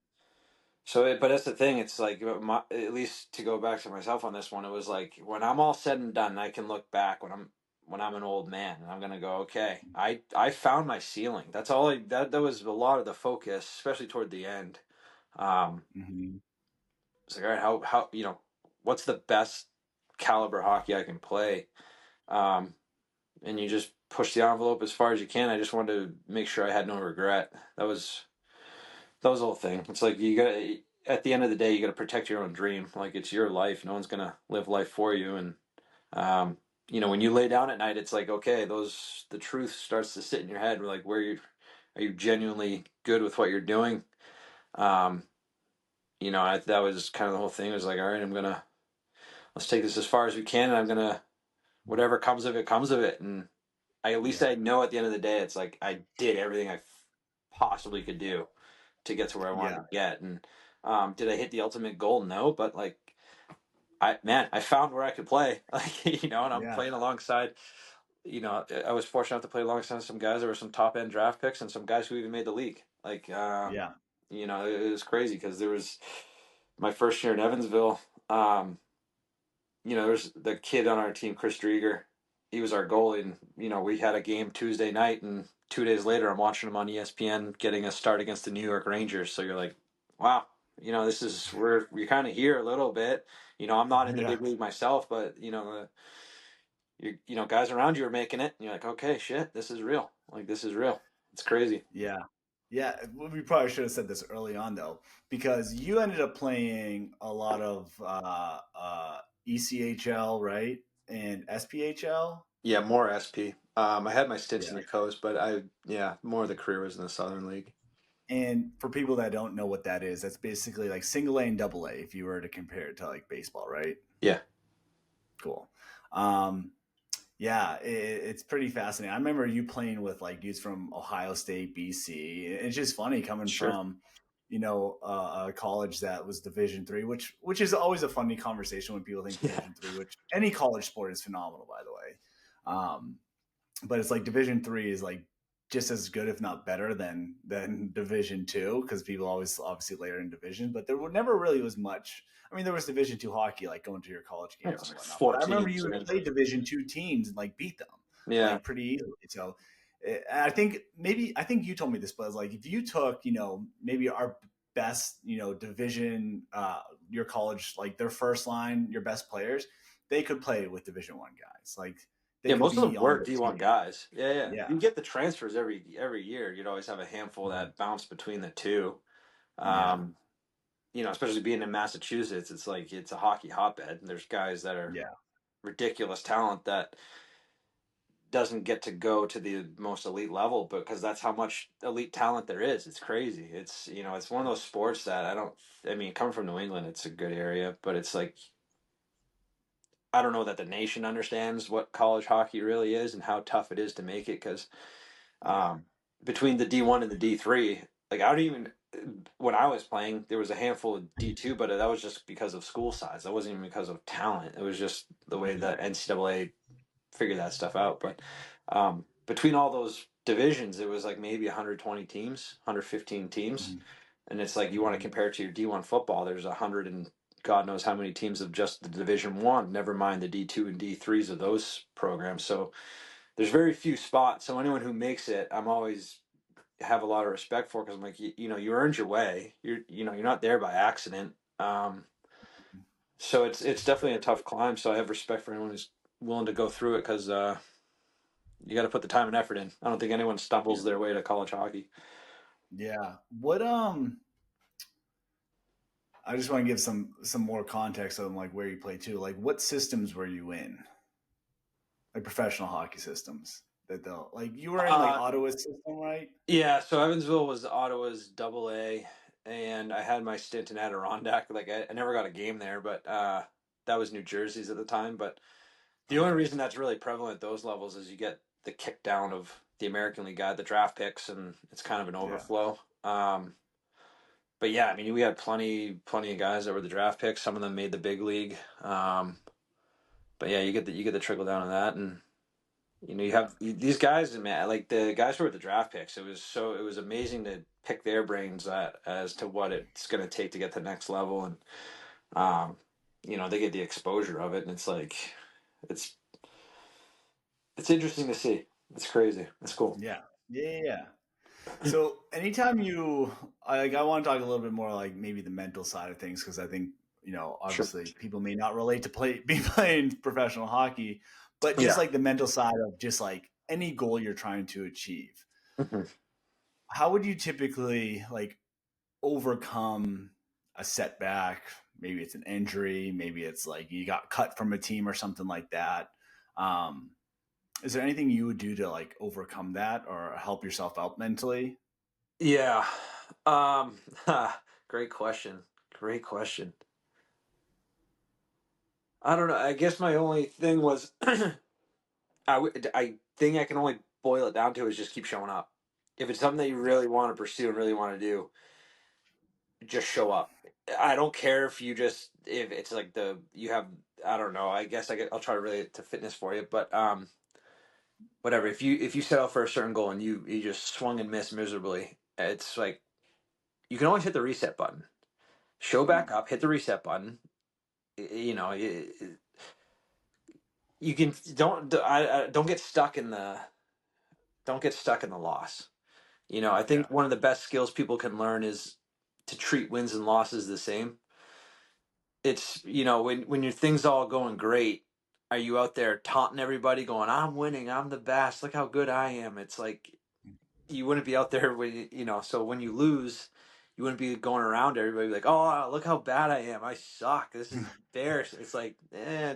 But that's the thing. It's like, at least to go back to myself on this one, it was like, when I'm all said and done, I can look back when I'm an old man, and I'm gonna go, okay, I found my ceiling. That's all. That was a lot of the focus, especially toward the end. Um, hmm, it's like, all right, how what's the best caliber hockey I can play? Um, and you just push the envelope as far as you can. I just wanted to make sure I had no regret. That was the whole thing. It's like, at the end of the day, you got to protect your own dream. Like, it's your life. No one's gonna live life for you. And um, when you lay down at night, it's like, okay, the truth starts to sit in your head. Like, are you genuinely good with what you're doing? Um, that was kind of the whole thing. It was like, all right, let's take this as far as we can, and I'm gonna, whatever comes of it, comes of it. And at least yeah, I know at the end of the day, it's like I did everything I possibly could do to get to where I wanted yeah, to get. And did I hit the ultimate goal? No, but like, I found where I could play, like, and I'm yeah, playing alongside. I was fortunate enough to play alongside some guys that were some top end draft picks, and some guys who even made the league. Like, yeah, it was crazy because there was my first year in Evansville. Um, there's the kid on our team, Chris Drieger. He was our goalie, and we had a game Tuesday night, and 2 days later, I'm watching him on ESPN getting a start against the New York Rangers. So you're like, wow, this is, we're kind of here a little bit. I'm not in the yeah, big league myself, but guys around you are making it. And you're like, okay, shit, this is real. Like, this is real. It's crazy. yeah. Yeah, well, we probably should have said this early on though, because you ended up playing a lot of ECHL, right, and SPHL. Yeah, more SP. I had my stints in Yeah, the coast, but more of the career was in the Southern League. and for people that don't know what that is, that's basically like single A and double A if you were to compare it to like baseball, right? Yeah. Cool. Um, Yeah, it's pretty fascinating. I remember you playing with like dudes from Ohio State, BC. It's just funny coming Sure. from, a college that was Division 3, which is always a funny conversation when people think Yeah. Division 3. Which any college sport is phenomenal, by the way. But it's like Division 3 is like just as good, if not better, than Division 2, because people always obviously layer in division. But there never really was much. I mean, there was Division 2 hockey, like going to your college I think it games was and like whatnot. But I remember 14 you would teams. play Division 2 teams and like beat them Yeah. like pretty easily. So I think you told me this, but it's like if you took maybe our best division, your college, like their first line, your best players, they could play with Division 1 guys. Like they Yeah, could most of be them on were your D1 team. guys. Yeah, yeah. Yeah. You get the transfers every year. You'd always have a handful Mhm. that bounce between the two. Yeah. Um, especially being in Massachusetts, it's like it's a hockey hotbed. And there's guys that are Yeah. ridiculous talent that doesn't get to go to the most elite level, because that's how much elite talent there is. It's crazy. It's one of those sports that I mean, coming from New England, it's a good area, but it's like I don't know that the nation understands what college hockey really is and how tough it is to make it, because Yeah. um, between the D1 and the D3, like I don't even when I was playing, there was a handful of D2, but that was just because of school size. That wasn't even because of talent. It was just the way Mhm. that NCAA figured that stuff out. But between all those divisions, it was like maybe 120 teams, 115 teams, Mhm. and it's like you want to Mhm. compare it to your D1 football. There's 100 and God knows how many teams of just the Division 1. Never mind the D2 and D3s of those programs. So there's very few spots. So anyone who makes it, I'm always have a lot of respect for, because I'm like, you earned your way. You're not there by accident. So it's definitely a tough climb. So I have respect for anyone who's willing to go through it, because you got to put the time and effort in. I don't think anyone stumbles their way to college hockey. Yeah. I just want to give some more context on like where you play too. Like what systems were you in? Like professional hockey systems that they'll like you were in like Uh, Ottawa's system, right? yeah. So Evansville was Ottawa's double A, and I had my stint in Adirondack. Like I never got a game there, but that was New Jersey's at the time. But the only Okay. reason that's really prevalent at those levels is you get the kick down of the American League guy, the draft picks, and it's kind of an Yeah. overflow. But yeah, I mean, we had plenty of guys that were the draft picks. Some of them made the big league. But yeah, you get the trickle down of that, and you Yeah. have these guys, man, like the guys who were the draft picks. It was amazing to pick their brains as to what it's going to take to get to the next level, and um, they get the exposure of it, and it's like it's it's interesting to see. It's crazy. It's cool. Yeah. Yeah. So anytime I want to talk a little bit more like maybe the mental side of things because I think Sure. obviously people may not relate to be playing professional hockey, but just Yeah. like the mental side of just like any goal you're trying to achieve. Mhm. How would you typically like overcome a setback? Maybe it's an injury, maybe it's like you got cut from a team or something like that. Um, is there anything you would do to like overcome that or help yourself out mentally? Yeah. Um, great question. Great question. I don't know. I guess my only thing was I think I can only boil it down to is just keep showing up. If it's something that you Yeah. really want to pursue and really want to do, just show up. I don't care if it's like you have, I don't know. I guess I'll try to relate it to fitness for you, but whatever. If you set out for a certain goal and you just swung and missed miserably, it's like you can always hit the reset button. Show back Mm, up, hit the reset button. You know, you can don't get stuck in the loss. I yeah. think one of the best skills people can learn is to treat wins and losses the same. It's when your things all going great, are you out there taunting everybody, going, "I'm winning, I'm the best, look how good I am"? It's like you wouldn't be out there when so when you lose, you wouldn't be going around to everybody like, "Oh, look how bad I am, I suck, this is embarrassing." It's like,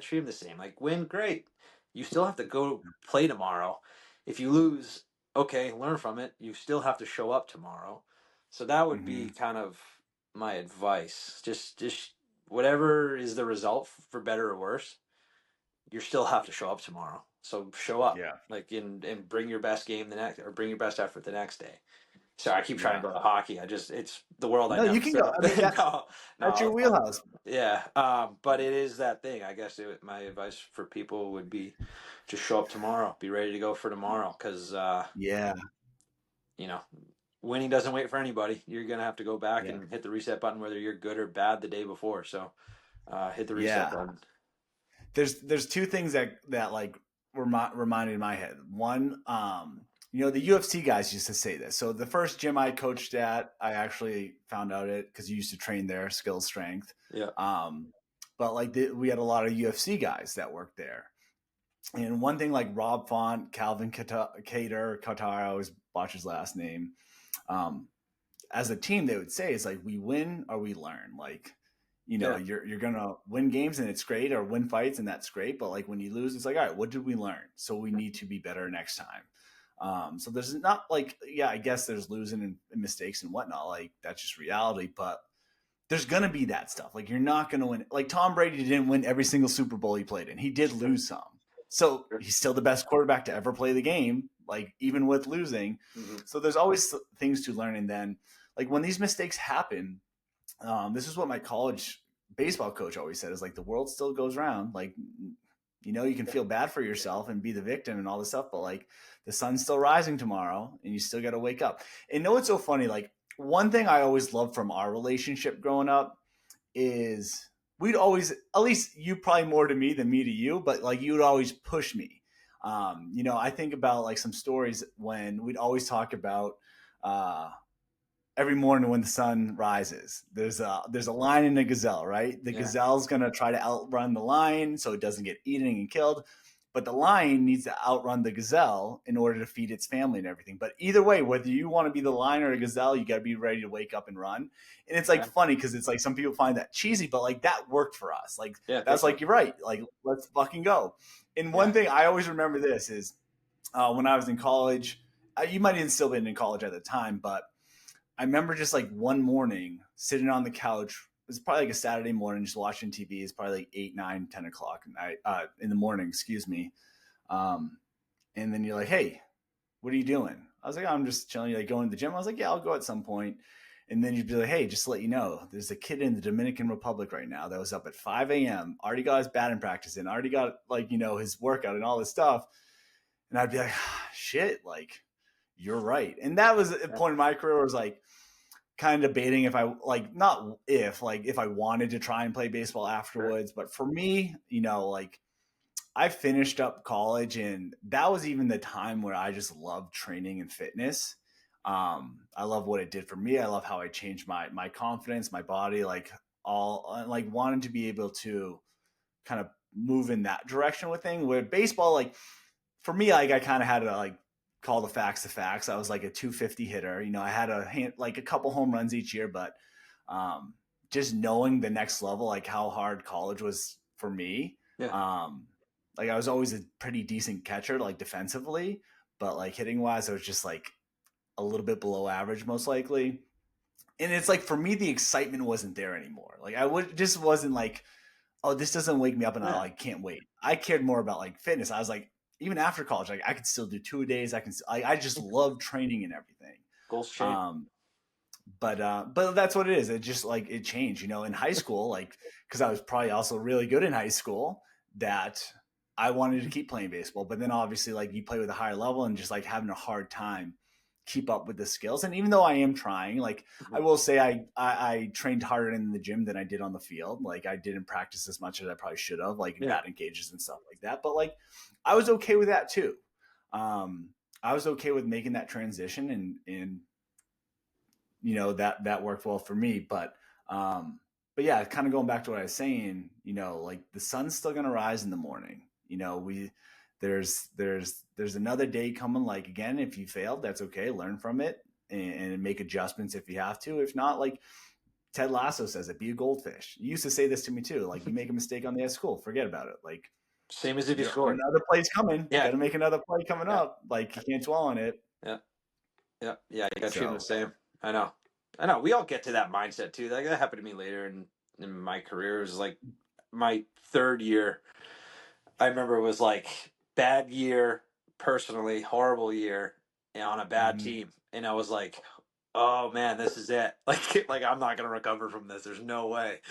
treat them the same. Like, win, great, you still have to go play tomorrow. If you lose, okay, learn from it, you still have to show up tomorrow. So that would be Hmm. kind of my advice. Just whatever is the result, for better or worse, you still have to show up tomorrow. So show up, Yeah. like, and bring your best game the next, or bring your best effort the next day. So I keep trying to Yeah. go to hockey. it's the world I No, you never can go. fit I mean, in. No, that's your no. wheelhouse. Yeah, but it is that thing. I guess my advice for people would be just show up tomorrow, be ready to go for tomorrow, because Yeah. you know, winning doesn't wait for anybody. You're gonna have to go back Yeah. and hit the reset button, whether you're good or bad the day before. So hit the reset Yeah. button. There's two things that like reminded in my head. One, the UFC guys used to say this. So the first gym I coached at, I actually found out it because you used to train there, skill strength. Yeah, But like we had a lot of UFC guys that worked there. And one thing like Rob Font, Calvin Cater, Qatar, I always botch his last name. Um, as a team, they would say is like we win or we learn. Like, yeah, you're gonna win games and it's great, or win fights and that's great. But like when you lose, it's like, all right, what did we learn? So we need to be better next time. So there's not like, yeah, I guess there's losing and mistakes and whatnot. Like that's just reality. But there's gonna be that stuff. Like you're not gonna win. Like Tom Brady didn't win every single Super Bowl he played in. He did sure, lose some. So sure. he's still the best quarterback to ever play the game, like even with losing. Hmm. So there's always things to learn. And then like when these mistakes happen, this is what my college baseball coach always said is like the world still goes round. Like, you can feel bad for yourself and be the victim and all this stuff, but like the sun's still rising tomorrow and you still got to wake up. And know what's so funny? Like one thing I always loved from our relationship growing up is we'd always, at least you probably more to me than me to you, but like you would always push me. I think about like some stories when we'd always talk about, every morning when the sun rises, there's a lion and a gazelle, right? The Yeah, gazelle's gonna try to outrun the lion so it doesn't get eaten and killed, but the lion needs to outrun the gazelle in order to feed its family and everything. But either way, whether you want to be the lion or a gazelle, you got to be ready to wake up and run. And it's like yeah, funny because it's like some people find that cheesy, but like that worked for us. Like yeah. that's Totally. like you're right. Like let's fucking go. And Yeah, one thing I always remember this is when I was in college. You might even still been in college at the time, but I remember just like one morning sitting on the couch. It was probably like a Saturday morning, just watching TV. It's probably like 8, 9, 10 o'clock in the morning, excuse me. Um, and then you're like, hey, what are you doing? I was like, I'm just chilling. You're like going to the gym. I was like, yeah, I'll go at some point. And then you'd be like, hey, just to let you know, there's a kid in the Dominican Republic right now that was up at 5 a.m., already got his batting practice in, already got like, his workout and all this stuff. And I'd be like, shit, like, you're right. And that was a yeah, point in my career where I was like, kind of debating if I like not if like if I wanted to try and play baseball sure. afterwards. But for me, like I finished up college and that was even the time where I just loved training and fitness. I love what it did for me. I love how I changed my confidence, my body, like all like wanted to be able to kind of move in that direction with things. Where baseball, like for me, like I kind of had to like call the facts the facts. I was like a 250 hitter. I had like a couple home runs each year, but um, just knowing the next level, like how hard college was for me. Yeah, Um, like I was always a pretty decent catcher, like defensively, but like hitting wise, I was just like a little bit below average, most likely. And it's like for me, the excitement wasn't there anymore. Like I would just wasn't like, oh, this doesn't wake me up and I yeah. like can't wait. I cared more about like fitness. I was like, even after college, like I could still do 2 days. I just love training and everything. Goals change. Um, but that's what it is. It just like it changed, in high school, like because I was probably also really good in high school that I wanted to keep playing baseball. But then obviously like you play with a higher level and just like having a hard time keep up with the skills. And even though I am trying, like I Mhm. will say I trained harder in the gym than I did on the field. Like I didn't practice as much as I probably should have, like in Yeah, batting cages and stuff like that. But like I was okay with that too. Um, I was okay with making that transition and that worked well for me. But yeah, kind of going back to what I was saying, like the sun's still gonna rise in the morning. We there's another day coming. Like again, if you failed, that's okay. Learn from it and make adjustments if you have to. If not, like Ted Lasso says it, be a goldfish. You used to say this to me too. Like you make a mistake on the at school, forget about it. Like same as if you you're scored. another play's coming. You got Yeah, to make another play coming yeah, up. Like you can't dwell on it. yeah, yeah, yeah. You got to treat them the So same. I know, I know. We all get to that mindset too. Like that happened to me later in my career. It was like my third year. I remember it was like bad year personally, horrible year on a bad Mhm. team, and I was like, "Oh man, this is it." Like I'm not gonna recover from this. There's no way.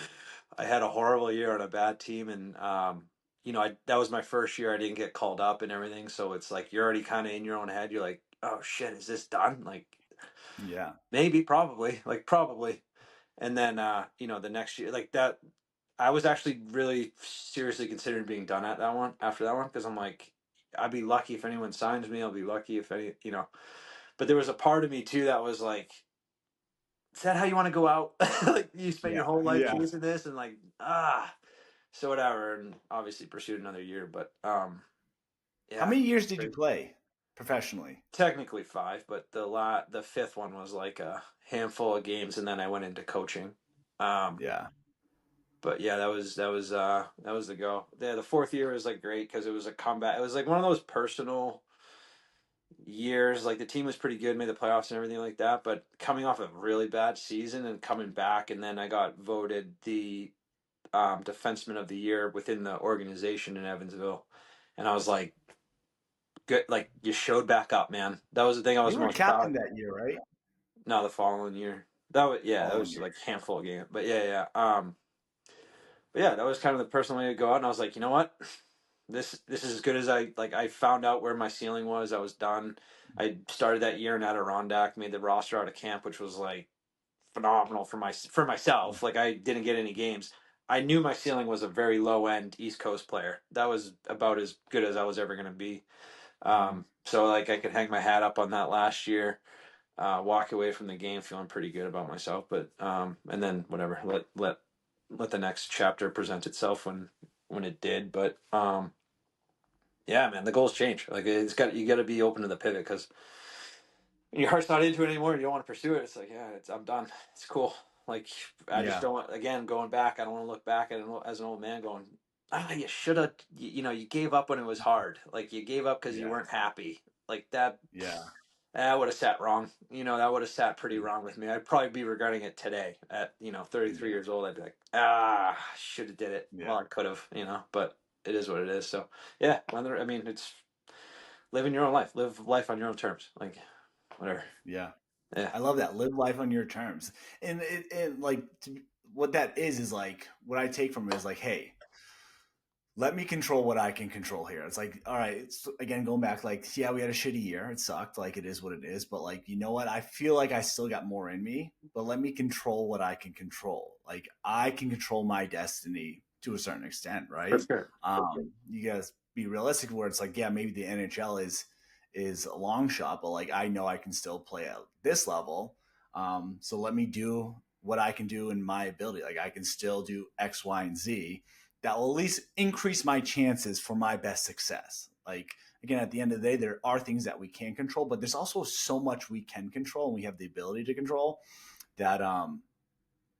I had a horrible year on a bad team, and that was my first year. I didn't get called up and everything, so it's like you're already kind of in your own head. You're like, "Oh shit, is this done?" Like Yeah. maybe, probably, like probably. And then the next year, like that, I was actually really seriously considering being done at that one after that one, because I'm like, I'd be lucky if anyone signs me. I'll be lucky if any. But there was a part of me too that was like, is that how you want to go out? Like you spent Yeah. your whole life Yeah. chasing this, and like so whatever. And obviously pursued another year, but How yeah, many years did you crazy. play professionally? Technically 5, but the fifth one was like a handful of games, and then I went into coaching. Um, Yeah. but yeah, that was the go. Yeah, the fourth year was like great because it was a comeback. It was like one of those personal years. Like the team was pretty good, made the playoffs and everything like that. But coming off a really bad season and coming back, and then I got voted the defenseman of the year within the organization in Evansville, and I was like, good. Like you showed back up, man. That was the thing I was You were most proud of. captain that year, right? No, the following year. That Following was year. like a handful of games. But yeah, yeah. But yeah, that was kind of the personal way to go out, and I was like, you know what? This is as good as I found out where my ceiling was. I was done. I started that year in Adirondack, made the roster out of camp, which was like phenomenal for myself. Like I didn't get any games. I knew my ceiling was a very low end East Coast player. That was about as good as I was ever going to be. Mhm. So like I could hang my hat up on that last year, walk away from the game feeling pretty good about myself. But and then whatever, let the next chapter present itself when it did. But yeah, man, the goals change. Like you got to be open to the pivot, because when your heart's not into it anymore, you don't want to pursue it. It's like, yeah, I'm done. It's cool. Like I just Yeah. don't want, again, going back. I don't want to look back at it as an old man going, you should have. You gave up when it was hard. Like you gave up because you Yeah. weren't happy. Like that. Yeah. That would have sat wrong. That would have sat pretty wrong with me. I'd probably be regretting it today at 33 Yeah. years old. I'd be like, should have did it. Yeah. Well, I could have. But it is what it is. So yeah, I mean, it's living your own life. Live life on your own terms. Like whatever. Yeah. Yeah. I love that. Live life on your terms. And like what that is like what I take from it is like, hey, let me control what I can control here. It's like, all right, it's again going back, like, yeah, we had a shitty year. It sucked. Like it is what it is. But like, you know what? I feel like I still got more in me, but let me control what I can control. Like I can control my destiny to a certain extent, For right? sure. You guys be realistic where it's like, yeah, maybe the NHL is a long shot, but like I know I can still play at this level. So let me do what I can do in my ability. Like I can still do X, Y, and Z that will at least increase my chances for my best success. Like again, at the end of the day, there are things that we can't control, but there's also so much we can control and we have the ability to control that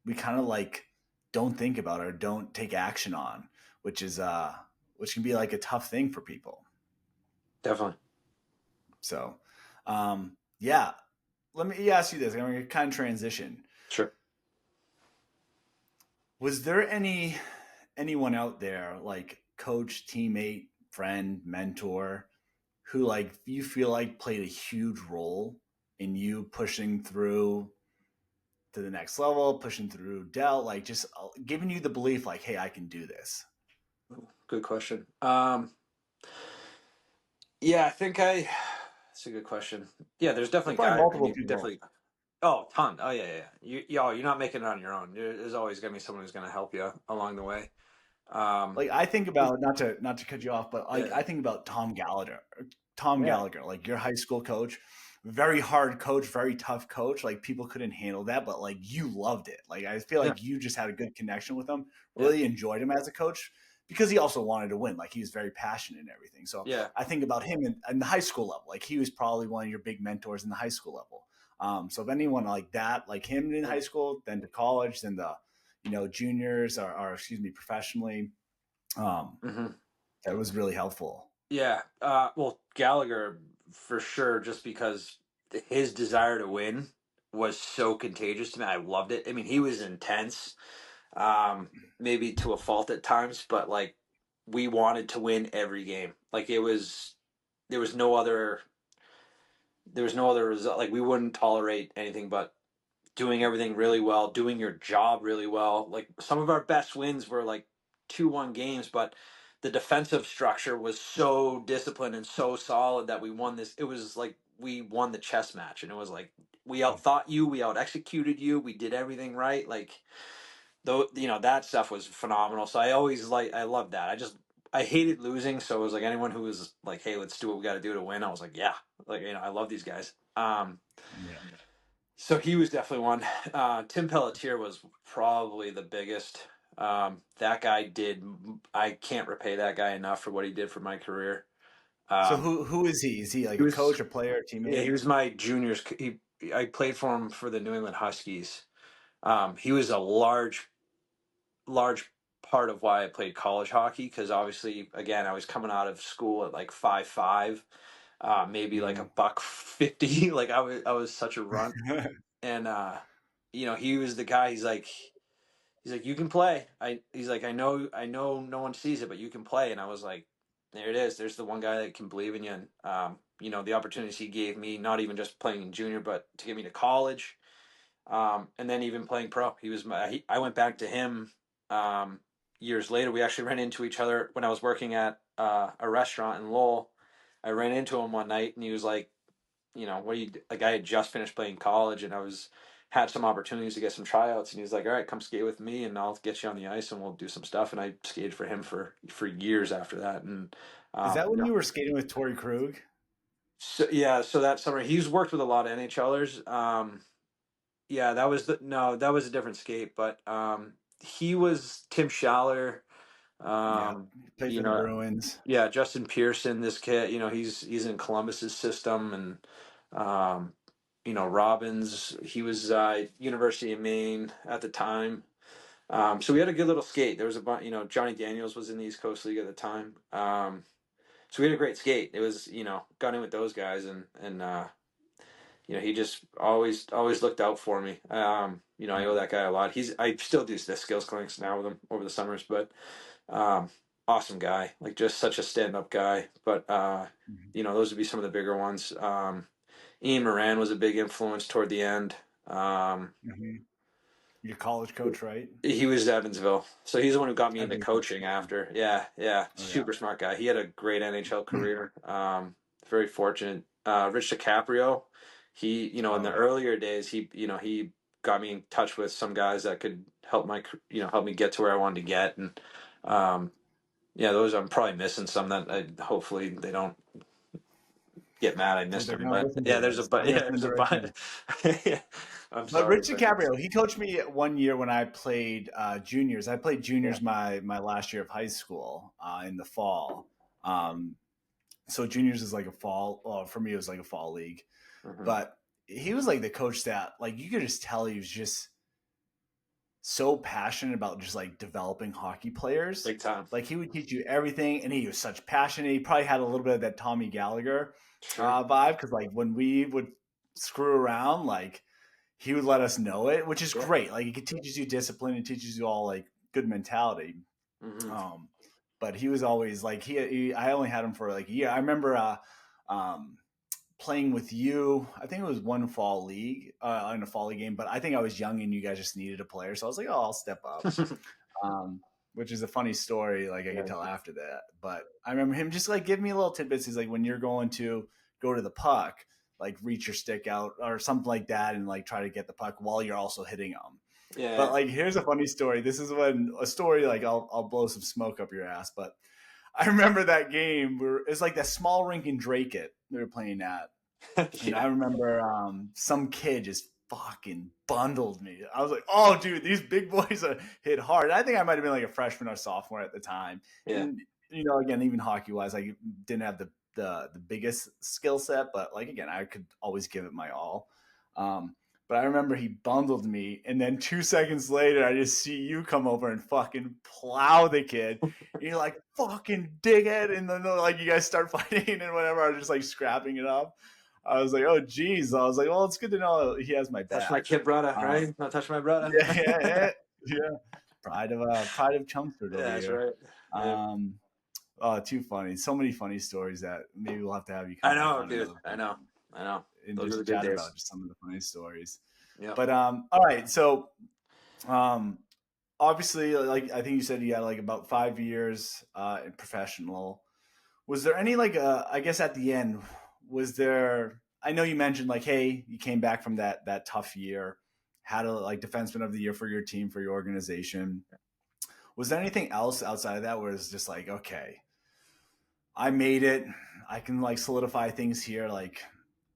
we kind of like don't think about or don't take action on, which is which can be like a tough thing for people. Definitely. So yeah, let me ask you this. I'm going to kind of transition. Sure. Was there anyone out there like coach, teammate, friend, mentor who like you feel like played a huge role in you pushing through to the next level, pushing through doubt, like just giving you the belief like, hey, I can do this? Good question. Yeah, I think That's a good question. Yeah, there's There's definitely probably guys. I multiple mean, people. definitely. Oh, ton. Oh, yeah, yeah. You're not making it on your own. There's always gonna be someone who's gonna help you along the way. Um, Like I think about not to cut you off, but like yeah, I think about Tom Gallagher. Tom yeah, Gallagher, like your high school coach, very hard coach, very tough coach. Like people couldn't handle that, but like you loved it. Like I feel yeah, like you just had a good connection with him. yeah, Really enjoyed him as a coach because he also wanted to win. Like he was very passionate and everything. So yeah. I think about him in the high school level. Like he was probably one of your big mentors in the high school level. So if anyone like that, like him in high Mm. school, then to college, then the juniors or excuse me professionally, um, Hmm. that was really helpful. Yeah. Well, Gallagher for sure, just because his desire to win was so contagious to me. I loved it. I mean, he was intense, maybe to a fault at times, but like we wanted to win every game. Like there was no other there was no other result. Like we wouldn't tolerate anything but doing everything really well, doing your job really well. Like some of our best wins were like 2-1 games, but the defensive structure was so disciplined and so solid that we won this. It was like we won the chess match, and it was like we outthought you, we out executed you, we did everything right. Like though, that stuff was phenomenal. So I loved that. I hated losing, so it was like anyone who was like, "Hey, let's do what we got to do to win." I was like, "Yeah, like I love these guys." Yeah. So he was definitely one. Tim Pelletier was probably the biggest. That guy did. I can't repay that guy enough for what he did for my career. So Um, who is he? Is he like he a was, coach, a player, a yeah, he teammate? was my juniors. I played for him for the New England Huskies. He was a large part of why I played college hockey because obviously, again, I was coming out of school at like 5'5", maybe like a Mhm. buck 50. Like I was such a runt, and he was the guy. He's like, you can play. He's like, I know no one sees it, but you can play. And I was like, there it is. There's the one guy that can believe in you. And the opportunities he gave me, not even just playing in junior, but to get me to college, and then even playing pro. I went back to him years later. We actually ran into each other when I was working at a restaurant in Lowell. I ran into him one night, and he was like, what do you like? I had just finished playing college, and had some opportunities to get some tryouts, and he was like, all right, come skate with me, and I'll get you on the ice, and we'll do some stuff. And I skated for him for years after that, and Is that you when know, you were skating with Torrey Krug? so yeah, so that summer he's worked with a lot of NHLers. Yeah, that was a different skate, but he was Tim Schaller. Yeah, Um, played you for the know, Bruins. yeah, Justin Pearson, this kid, he's in Columbus's system, and Robbins, he was University of Maine at the time. So we had a good little skate. There was a bunch, Johnny Daniels was in the East Coast League at the time. So we had a great skate. It was, got in with those guys, and he just always looked out for me. I owe that guy a lot. I still do the skills clinics now with him over the summers, but um, awesome guy, like just such a stand-up guy. But Mhm. those would be some of the bigger ones. Ian Moran was a big influence toward the end. Um, Mhm. Your college coach, right? he was Evansville, so he's the one who got me into Evansville. coaching Okay. after. Yeah, yeah, Oh yeah. super smart guy. He had a great NHL career. Very fortunate. Rich DiCaprio, he, in Oh the yeah. earlier days, he got me in touch with some guys that could help me get to where I wanted to get, and um, yeah, those I'm probably missing some that hopefully they don't get mad I Dude, missed they're them, gonna but listen to yeah, there's a this. but They're yeah, gonna send there's the a right but. thing. I'm But sorry, Rich but DiCaprio, he coached me one year when I played juniors. I played yeah. juniors my last year of high school in the fall. Um, so juniors is like a fall. Well, for me, it was like a fall league. Hmm. But he was like the coach that like you could just tell he was just so passionate about just like developing hockey players. Big time. Like he would teach you everything, and he was such passion. He probably had a little bit of that Tommy Gallagher Sure. vibe because like when we would screw around, like he would let us know it, which is Yeah. great. Like it teaches you discipline, it teaches you all like good mentality. Hmm. Um, but he was always like I only had him for like a year. I remember um, playing with you. I think it was one fall league in a fall league game, but I think I was young and you guys just needed a player, so I was like, oh, I'll step up. Um, which is a funny story, like I could Yeah. tell after that. But I remember him just like giving me little tidbits. He's like, when you're going to go to the puck, like reach your stick out or something like that, and like try to get the puck while you're also hitting them. But Yeah. like, here's a funny story. This is when a story like I'll blow some smoke up your ass. But I remember that game where it's like that small rink in Drake it we were playing at, and Yeah. I remember some kid just fucking bundled me. I was like, oh, dude, these big boys hit hard. I think I might have been like a freshman or sophomore at the time. Yeah. And, again, even hockey wise, I didn't have the biggest skill set, but like, again, I could always give it my all. But I remember he bundled me, and then 2 seconds later, I just see you come over and fucking plow the kid. And you're like, fucking dig it. And then like you guys start fighting and whatever. I was just like scrapping it up. I was like, oh, geez. I was like, well, it's good to know he has my Touch my back. kid, brother, Um, right? Not touch my brother. yeah, yeah, yeah, yeah. Pride of Chelmsford Yeah, over that's here. right. Yeah. Um, Too funny. So many funny stories that maybe we'll have to have you come I back know, on dude. another I point know. I know. and Those are the just good chat days. about just some of the funny stories. Yeah. But all right, so um, obviously, like I think you said, you had like about 5 years in professional. Was there any like I guess at the end, was there? I know you mentioned like, hey, you came back from that tough year, had a like defenseman of the year for your team for your organization. Was there anything else outside of that where it's just like, okay, I made it. I can like solidify things here. Like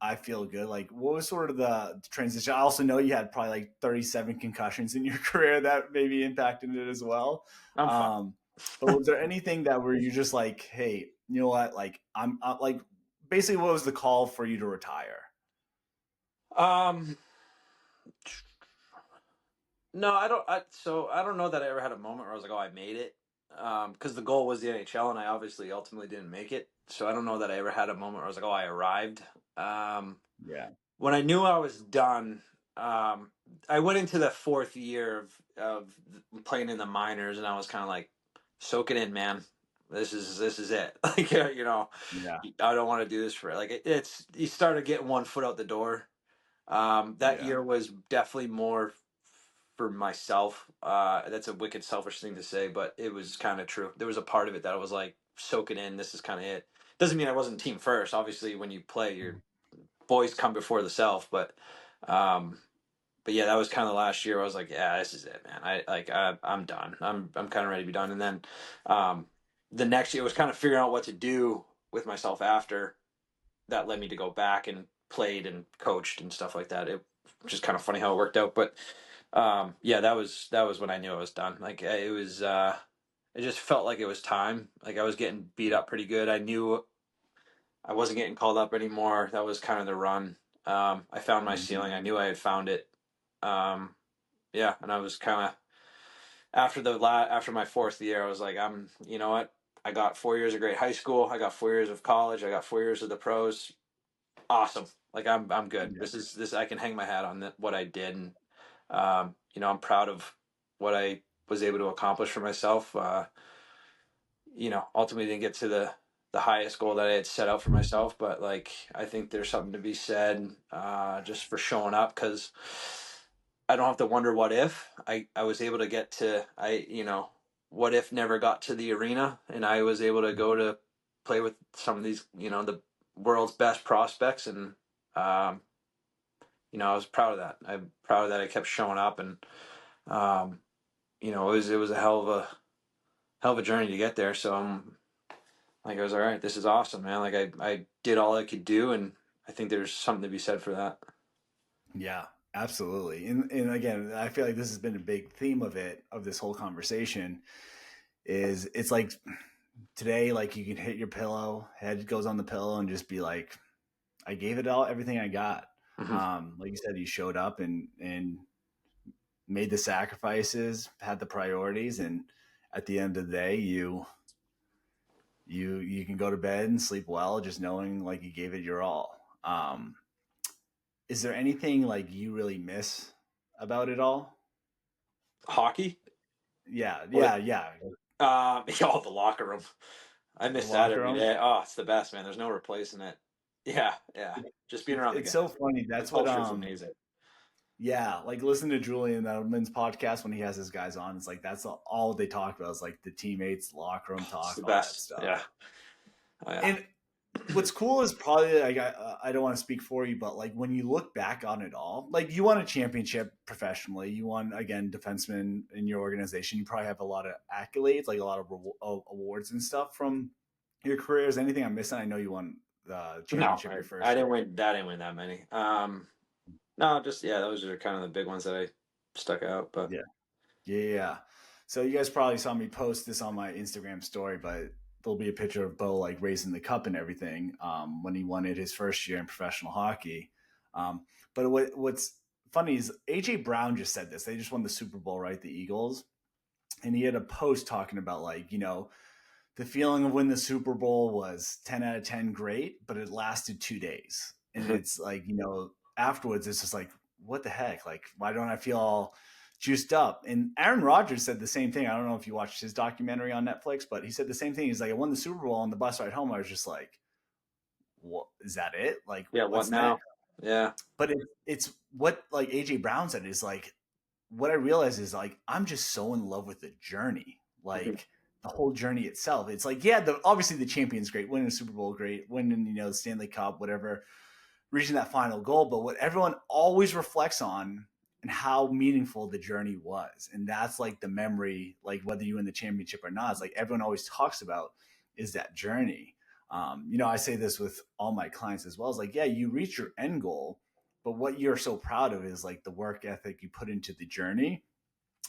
I feel good. Like what was sort of the transition? I also know you had probably like 37 concussions in your career that maybe impacted it as well. I'm fine. Um, but was there anything that were you just like, hey, you know what? Like I'm like basically what was the call for you to retire? Um, no, I don't. So I don't know that I ever had a moment where I was like, "Oh, I made it," because the goal was the NHL, and I obviously ultimately didn't make it. So I don't know that I ever had a moment where I was like, "Oh, I arrived." Um, Yeah. when I knew I was done, I went into the fourth year of playing in the minors, and I was kind of like, "Soak it in, man. This is it." Like, Yeah. I don't want to do this for like it's. You started getting one foot out the door. That Yeah. year was definitely more for myself. That's a wicked selfish thing to say, but it was kind of true. There was a part of it that I was like, soak it in. This is kind of it. Doesn't mean I wasn't team first. Obviously, when you play, your boys come before the self. Um, but yeah, that was kind of the last year. I was like, yeah, this is it, man. I'm done. I'm kind of ready to be done. And then um, the next year was kind of figuring out what to do with myself after that led me to go back and played and coached and stuff like that. It which is kind of funny how it worked out, but yeah, that was when I knew I was done. Like it was, it just felt like it was time. Like I was getting beat up pretty good. I knew I wasn't getting called up anymore. That was kind of the run. I found my Mhm. ceiling. I knew I had found it. Um, yeah, and I was kind of after my fourth year, I was like, you know what? I got 4 years of great high school. I got 4 years of college. I got 4 years of the pros. Awesome. Like I'm good. Yeah. This I can hang my hat on what I did, and I'm proud of what I was able to accomplish for myself. Ultimately didn't get to the highest goal that I had set out for myself, but like I think there's something to be said just for showing up because I don't have to wonder what if I was able to get to what if never got to the arena and I was able to go to play with some of these the world's best prospects and um, I was proud of that. I'm proud of that. I kept showing up and um, it was a hell of a journey to get there. So I'm like I was all right. This is awesome, man. Like I did all I could do, and I think there's something to be said for that. Yeah, absolutely. And again, I feel like this has been a big theme of this whole conversation is it's like today, like you can hit your pillow, head goes on the pillow and just be like, I gave it all, everything I got. Hmm. Like you said, you showed up and made the sacrifices, had the priorities, and at the end of the day, you can go to bed and sleep well, just knowing like you gave it your all. Is there anything like you really miss about it all? Hockey, Yeah, what? yeah, yeah. Oh, the locker room. I The miss that locker every room. day. Oh, it's the best, man. There's no replacing it. Yeah, yeah. Just being around the It's guys. so funny. The That's what culture is amazing. yeah, like listen to Julian Edelman's podcast when he has his guys on. It's like that's all they talk about is like the teammates, locker room It's talk, the all that best. stuff. Yeah. Oh yeah. And what's cool is probably like I don't want to speak for you, but like when you look back on it all, like you won a championship professionally, you won again defenseman in your organization. You probably have a lot of accolades, like a lot of awards and stuff from your career. Is anything I'm missing? I know you won the No, championship your I first didn't year. win. I didn't win that many. No, just yeah, those are kind of the big ones that I stuck out. But Yeah. Yeah. So you guys probably saw me post this on my Instagram story, but there'll be a picture of Bo like raising the cup and everything when he won it his first year in professional hockey. Um, but what's funny is AJ Brown just said this. They just won the Super Bowl, right? The Eagles, and he had a post talking about like the feeling of winning the Super Bowl was 10 out of 10 great, but it lasted 2 days, and it's like afterwards it's just like what the heck? Like why don't I feel all juiced up. And Aaron Rodgers said the same thing. I don't know if you watched his documentary on Netflix, but he said the same thing. He's like, I won the Super Bowl on the bus ride home. I was just like, what is that it? Like, Yeah. What what's next? now? Yeah. But it's what like AJ Brown said is like, what I realized is like, I'm just so in love with the journey. Mhm. Like the whole journey itself. It's like, yeah, obviously the champion's great, winning the Super Bowl, great, winning, the Stanley Cup, whatever, reaching that final goal. But what everyone always reflects on and how meaningful the journey was. And that's like the memory, like whether you win the championship or not, it's like everyone always talks about is that journey. I say this with all my clients as well. It's like, yeah, you reach your end goal, but what you're so proud of is like the work ethic you put into the journey.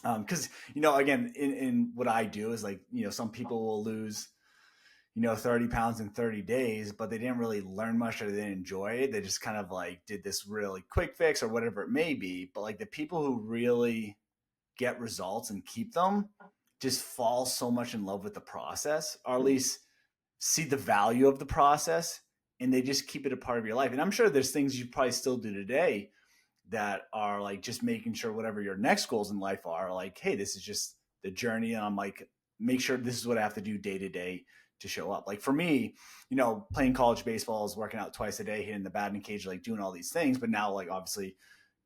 Because, again, in what I do is like, some people will lose 30 pounds in 30 days, but they didn't really learn much or they didn't enjoy it. They just kind of like did this really quick fix or whatever it may be. But like the people who really get results and keep them just fall so much in love with the process, or at least see the value of the process, and they just keep it a part of your life. And I'm sure there's things you probably still do today that are like just making sure whatever your next goals in life are like, hey, this is just the journey. And I'm like, make sure this is what I have to do day to day to show up. Like for me, playing college baseball is working out twice a day, hitting the batting cage, like doing all these things. But now, like obviously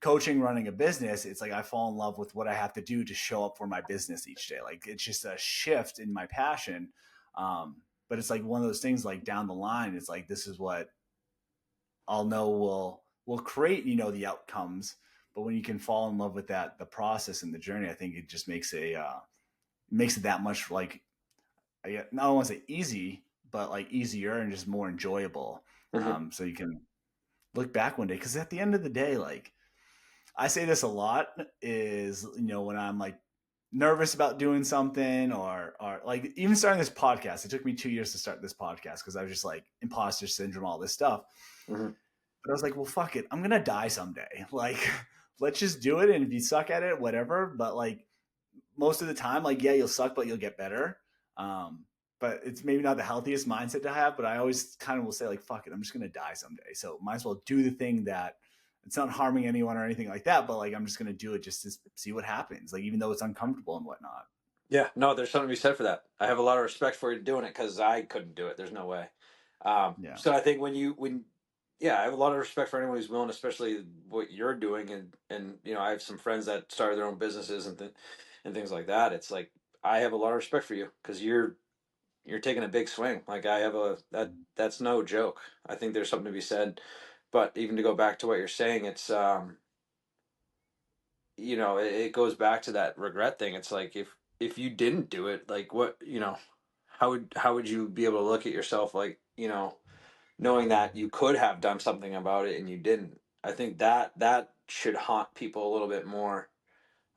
coaching, running a business, it's like I fall in love with what I have to do to show up for my business each day. Like it's just a shift in my passion. But it's like one of those things like down the line, it's like this is what I'll know will create, the outcomes. But when you can fall in love with that, the process and the journey, I think it just makes it that much like, I don't want to say easy, but like easier and just more enjoyable. Mhm. So you can look back one day. Cause at the end of the day, like I say this a lot is, when I'm like nervous about doing something or like even starting this podcast, it took me 2 years to start this podcast because I was just like imposter syndrome, all this stuff. Mhm. But I was like, well, fuck it. I'm going to die someday. Like, let's just do it. And if you suck at it, whatever. But like most of the time, like, yeah, you'll suck, but you'll get better. Um, but it's maybe not the healthiest mindset to have. But I always kind of will say, like, fuck it. I'm just going to die someday. So might as well do the thing that it's not harming anyone or anything like that. But like, I'm just going to do it just to see what happens. Like, even though it's uncomfortable and whatnot. Yeah, no, there's something to be said for that. I have a lot of respect for you doing it because I couldn't do it. There's no way. Yeah. So I think yeah, I have a lot of respect for anyone who's willing, especially what you're doing, and I have some friends that started their own businesses and things like that. It's like I have a lot of respect for you because you're taking a big swing. Like I have that's no joke. I think there's something to be said. But even to go back to what you're saying, it's it goes back to that regret thing. It's like if you didn't do it, like what, how would you be able to look at yourself like, knowing that you could have done something about it and you didn't. I think that should haunt people a little bit more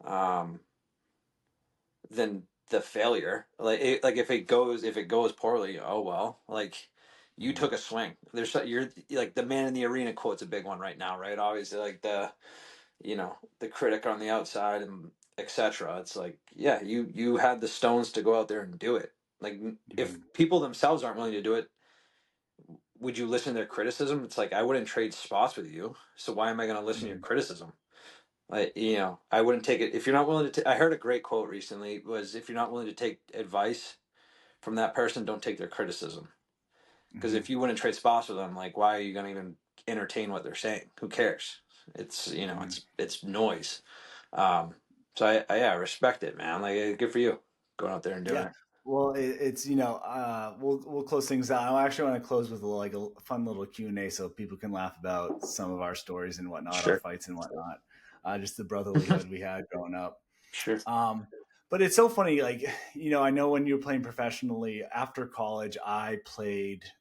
um than the failure. Like if it goes poorly, oh well, like you Mm-hmm. took a swing. You're like the man in the arena quote's a big one right now, right? Obviously, like the critic on the outside and etc. It's like, yeah, you had the stones to go out there and do it. Like if Mm-hmm. people themselves aren't willing to do it, would you listen to their criticism? It's like I wouldn't trade spots with you, so why am I going to listen to your Mm-hmm. criticism? Like, I wouldn't take it if you're not willing to. I heard a great quote recently was if you're not willing to take advice from that person, don't take their criticism. Because Mm-hmm. if you wouldn't trade spots with them, like why are you going to even entertain what they're saying? Who cares? It's Mm-hmm. it's noise. Um, so I respect it, man. Like good for you going out there and doing Yeah. it. Well, it's we'll close things out. I actually want to close with a fun little Q&A so people can laugh about some of our stories and whatnot, our Sure. fights and whatnot, just the brotherlyhood we had growing up. Sure. Um, but it's so funny, like I know when you were playing professionally after college, I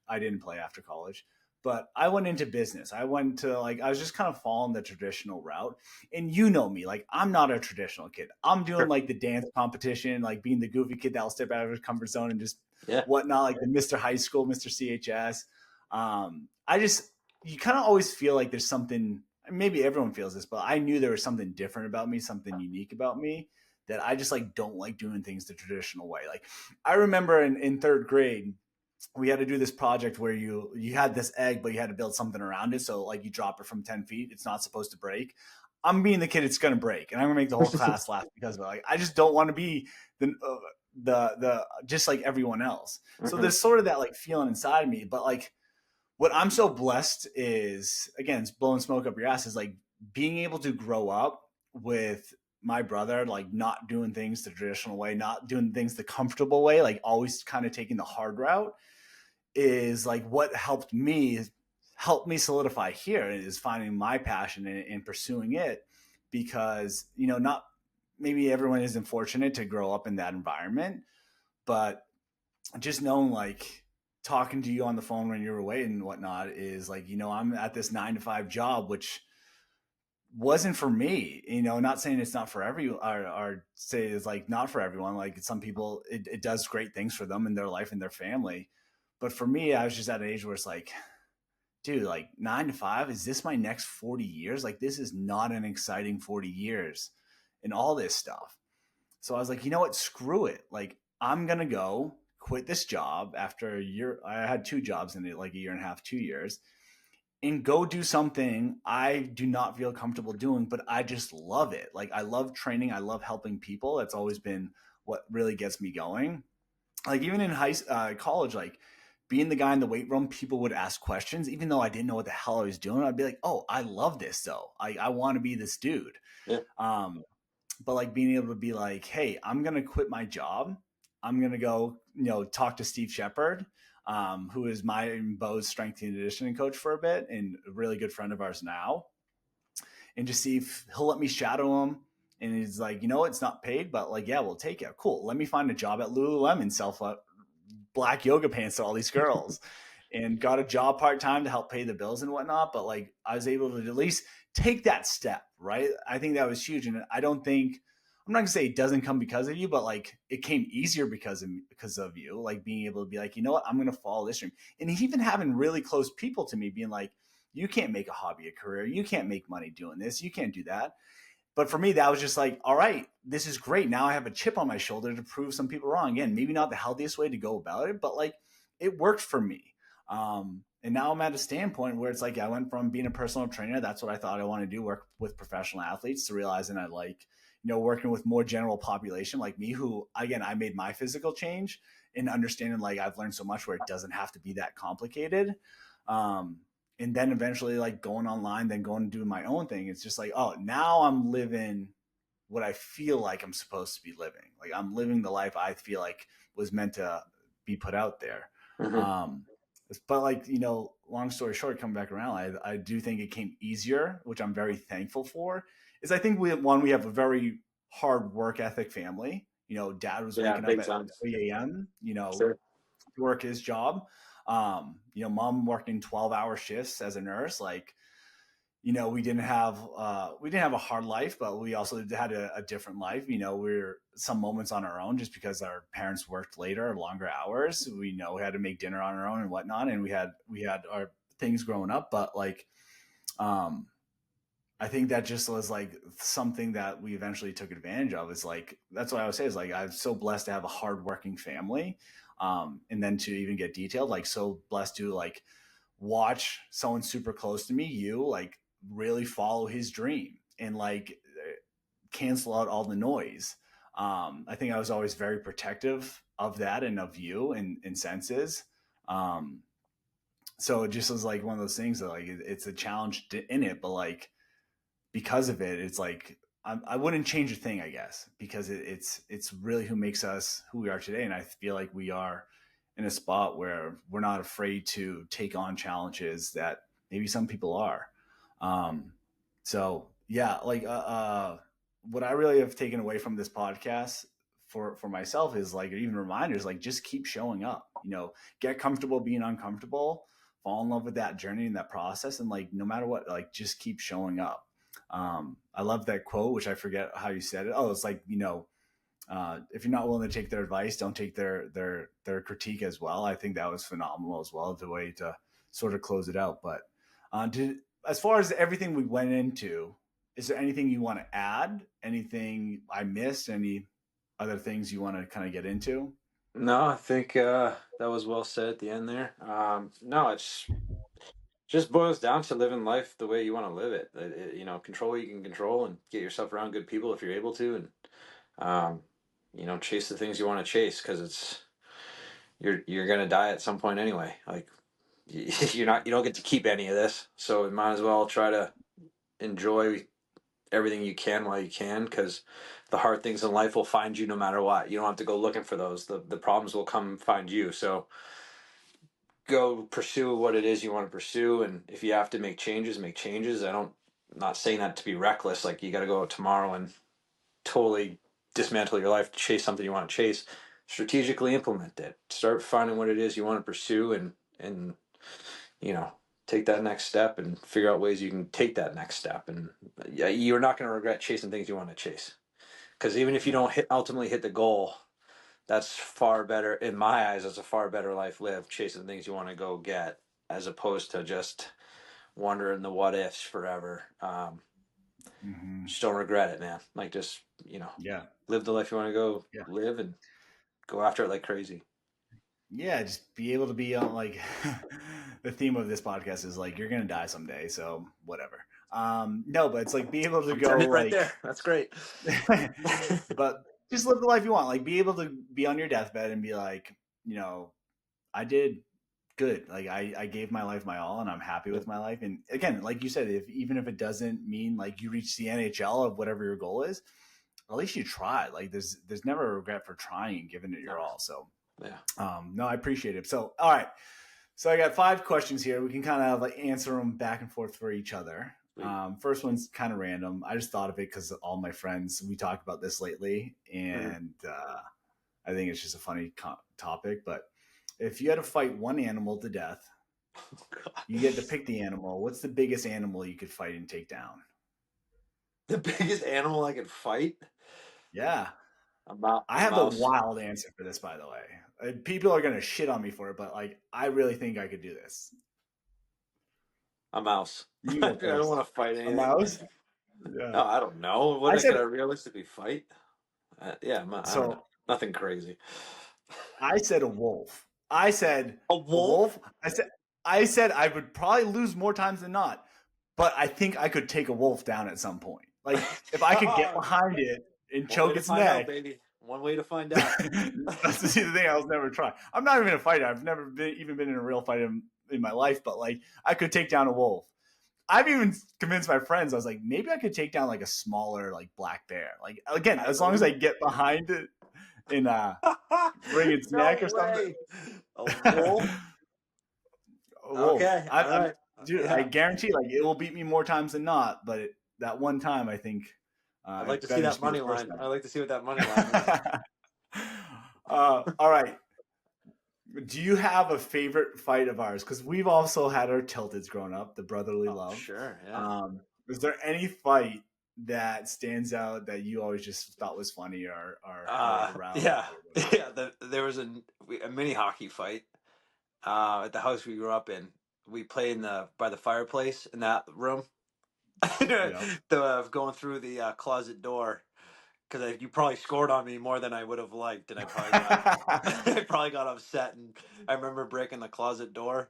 didn't play after college, but I went into business. I went to like I was just kind of following the traditional route. And me, like I'm not a traditional kid. I'm doing Sure. like the dance competition, like being the goofy kid that'll step out of his comfort zone and just Yeah. whatnot, like the Mr. High School, Mr. CHS. I just you kind of always feel like there's something. Maybe everyone feels this, but I knew there was something different about me, something unique about me that I just like don't like doing things the traditional way. Like I remember in third grade, we had to do this project where you had this egg, but you had to build something around it. So like you drop it from 10 feet, it's not supposed to break. I'm being the kid it's gonna break, and I'm gonna make the whole class laugh because of it. Like I just don't want to be the just like everyone else. So Hmm. there's sort of that like feeling inside of me, but like what I'm so blessed is, again, it's blowing smoke up your ass, is like being able to grow up with my brother, like not doing things the traditional way, not doing things the comfortable way, like always kind of taking the hard route, is like what helped me solidify here, is finding my passion and pursuing it. Because not maybe everyone isn't fortunate to grow up in that environment, but just knowing, like, talking to you on the phone when you're away and whatnot, is like, I'm at this 9 to 5 job, which wasn't for me. Not saying it's not for everyone, or say it's like not for everyone. Like some people, it does great things for them in their life and their family. But for me, I was just at an age where it's like, dude, like 9 to 5, is this my next 40 years? Like, this is not an exciting 40 years and all this stuff. So I was like, you know what? Screw it. Like, I'm going to go quit this job after a year. I had 2 jobs in it, like a year and a half, 2 years, and go do something I do not feel comfortable doing, but I just love it. Like, I love training. I love helping people. That's always been what really gets me going. Like, even in college, like being the guy in the weight room, people would ask questions, even though I didn't know what the hell I was doing. I'd be like, oh, I love this though. I want to be this dude. Yeah. Um, but like being able to be like, hey, I'm gonna quit my job. I'm gonna go, talk to Steve Shepard, who is my and Bo's strength and conditioning coach for a bit, and a really good friend of ours now, and just see if he'll let me shadow him. And he's like, it's not paid, but like, yeah, we'll take it. Cool. Let me find a job at Lululemon, sell black yoga pants to all these girls, and got a job part time to help pay the bills and whatnot. But like, I was able to at least take that step, right? I think that was huge. And I don't think, I'm not gonna say it doesn't come because of you, but like it came easier because of you, like being able to be like, what, I'm gonna follow this dream. And even having really close people to me being like, you can't make a hobby a career, you can't make money doing this, you can't do that. But for me, that was just like, all right, this is great. Now I have a chip on my shoulder to prove some people wrong. Again, maybe not the healthiest way to go about it, but like it worked for me. And now I'm at a standpoint where it's like I went from being a personal trainer, that's what I thought I wanted to do, work with professional athletes, to realizing I like, working with more general population like me, who, again, I made my physical change, and understanding like I've learned so much where it doesn't have to be that complicated. Um, and then eventually like going online, then going and doing my own thing. It's just like, oh, now I'm living what I feel like I'm supposed to be living. Like I'm living the life I feel like was meant to be put out there. Hmm. Um, but like, long story short, coming back around, I do think it came easier, which I'm very thankful for. Is I think we have a very hard work ethic family. Dad was Yeah, waking up big at time. 3 a.m. Sure. To work his job. Mom working 12-hour shifts as a nurse. Like, we didn't have a hard life, but we also had a different life. We're some moments on our own just because our parents worked later or longer hours. We had to make dinner on our own and whatnot, and we had our things growing up. But like, um, I think that just was like something that we eventually took advantage of. Is like, that's what I would say, is like I'm so blessed to have a hardworking family, and then to even get detailed, like so blessed to like watch someone super close to me, you, like really follow his dream and like cancel out all the noise. I think I was always very protective of that and of you and senses. Um, so it just was like one of those things that like it's a challenge in it, but like because of it, it's like I wouldn't change a thing, I guess, because it's really who makes us who we are today, and I feel like we are in a spot where we're not afraid to take on challenges that maybe some people are. Um, so yeah, like what I really have taken away from this podcast for myself is like even reminders, like just keep showing up. Get comfortable being uncomfortable, fall in love with that journey and that process, and like no matter what, like just keep showing up. I love that quote, which I forget how you said it. Oh, it's like, if you're not willing to take their advice, don't take their critique as well. I think that was phenomenal as well, the way to sort of close it out. But as far as everything we went into, is there anything you want to add? Anything I missed? Any other things you want to kind of get into? No, I think that was well said at the end there. No, it's Just boils down to living life the way you want to live it. Control what you can control and get yourself around good people if you're able to, and um, chase the things you want to chase because you're gonna die at some point anyway. Like you don't get to keep any of this, so you might as well try to enjoy everything you can while you can, because the hard things in life will find you no matter what. You don't have to go looking for those. The problems will come find you. So go pursue what it is you want to pursue, and if you have to make changes, make changes. I'm not saying that to be reckless, like you got to go out tomorrow and totally dismantle your life to chase something you want to chase. Strategically implement it. Start finding what it is you want to pursue, and you know take that next step and figure out ways you can take that next step. And you're not going to regret chasing things you want to chase, because even if you Yeah. don't ultimately hit the goal, that's far better in my eyes. That's a far better life lived, chasing things you want to go get, as opposed to just wondering the what ifs forever. Hmm. Just don't regret it, man. Like, just Yeah. live the life you want to go Yeah. live, and go after it like crazy. Yeah. Just be able to be on like the theme of this podcast is like you're gonna die someday, so whatever. No, but it's like be able to I'm go sending it right like, there. That's great. but just live the life you want. Like be able to be on your deathbed and be like, I did good. Like I gave my life my all, and I'm happy Yeah. with my life. And again, like you said, if even if it doesn't mean like you reach the NHL of whatever your goal is, at least you tried. Like there's never a regret for trying and giving it No. your all. So Yeah. no, I appreciate it. So all right, so I got 5 questions here. We can kind of like answer them back and forth for each other. Sweet. First one's kind of random. I just thought of it because all my friends we talked about this lately, Mhm. and I think it's just a funny topic. But if you had to fight one animal to death, Oh, God. you get to pick the animal. What's the biggest animal you could fight and take down? The biggest animal I could fight? Yeah. I A have the mouse. wild answer for this, by the way. People are going to shit on me for it, but like, I really think I could do this. A mouse. You I go don't first. want to fight A anything. mouse? Yeah. No, I don't know. I Could said, I realistically fight? Yeah, I don't know. so Nothing crazy. I said a wolf. I said A a wolf? wolf. I said I would probably lose more times than not, but I think I could take a wolf down at some point. Like if I could get behind it and One way choke to its find out, neck. baby. One way to find out. That's the thing. I'll never try. I'm not even a fighter. I've never even been in a real fight in my life. But like, I could take down a wolf. I've even convinced my friends. I was like, maybe I could take down like a smaller like black bear. Like again, as long as I Coyote? get behind it and bring its neck No or something. way. A wolf? A wolf. Okay, all right. Dude. I Yeah. guarantee, like, it will beat me more times than not. But that one time, I think I'd like it to see better that just be the money first line. I'd time. like to see what that money line is. All right. Do you have a favorite fight of ours? Because we've also had our tilteds growing up, the brotherly Oh, love. sure, yeah. Is there any fight that stands out that you always just thought was funny or had like a rowdy Yeah, or whatever? yeah. There was a mini hockey fight at the house we grew up in. We played in the by the fireplace in that room. Yeah. Going through the closet door, because you probably scored on me more than I would have liked, and I probably got I probably got upset, and I remember breaking the closet door.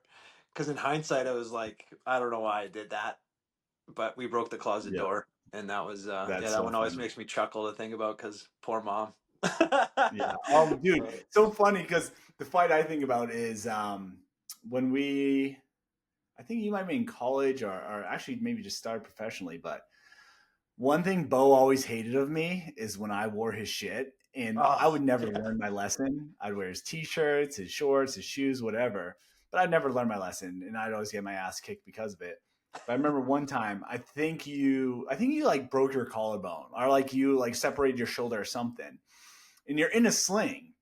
Because in hindsight, I was like, I don't know why I did that, but we broke the closet Yeah. door, and that was yeah, That's that so one always funny. makes me chuckle to think about, because poor mom. Yeah. Dude, so funny because the fight I think about is when I think you might be in college or actually maybe just started professionally, but one thing Bo always hated of me is when I wore his shit, and I Oh would never yeah. learn my lesson. I'd wear his t-shirts, his shorts, his shoes, whatever, but I'd never learn my lesson, and I'd always get my ass kicked because of it. But I remember one time, I think you like broke your collarbone, or like you like separated your shoulder or something, and you're in a sling.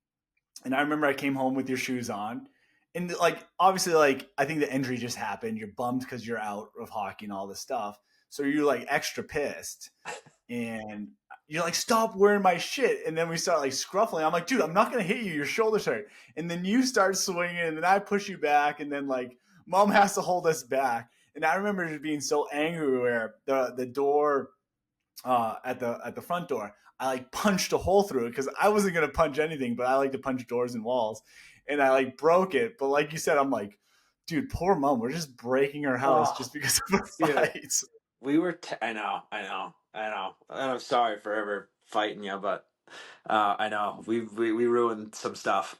And I remember I came home with your shoes on. And like obviously, like I think the injury just happened. You're bummed because you're out of hockey and all this stuff. So you're like extra pissed. And you're like, stop wearing my shit. And then we start like scruffling. I'm like, dude, I'm not gonna hit you. Your shoulders hurt. And then you start swinging, and then I push you back, and then like mom has to hold us back. And I remember just being so angry where the door at the front door, I like punched a hole through it because I wasn't gonna punch anything, but I like to punch doors and walls, and I like broke it. But like you said, I'm like, dude, poor mom. We're just breaking her house Oh, just because of a dude, fight. we were. I know. And I'm sorry for ever fighting you, but I know we ruined some stuff.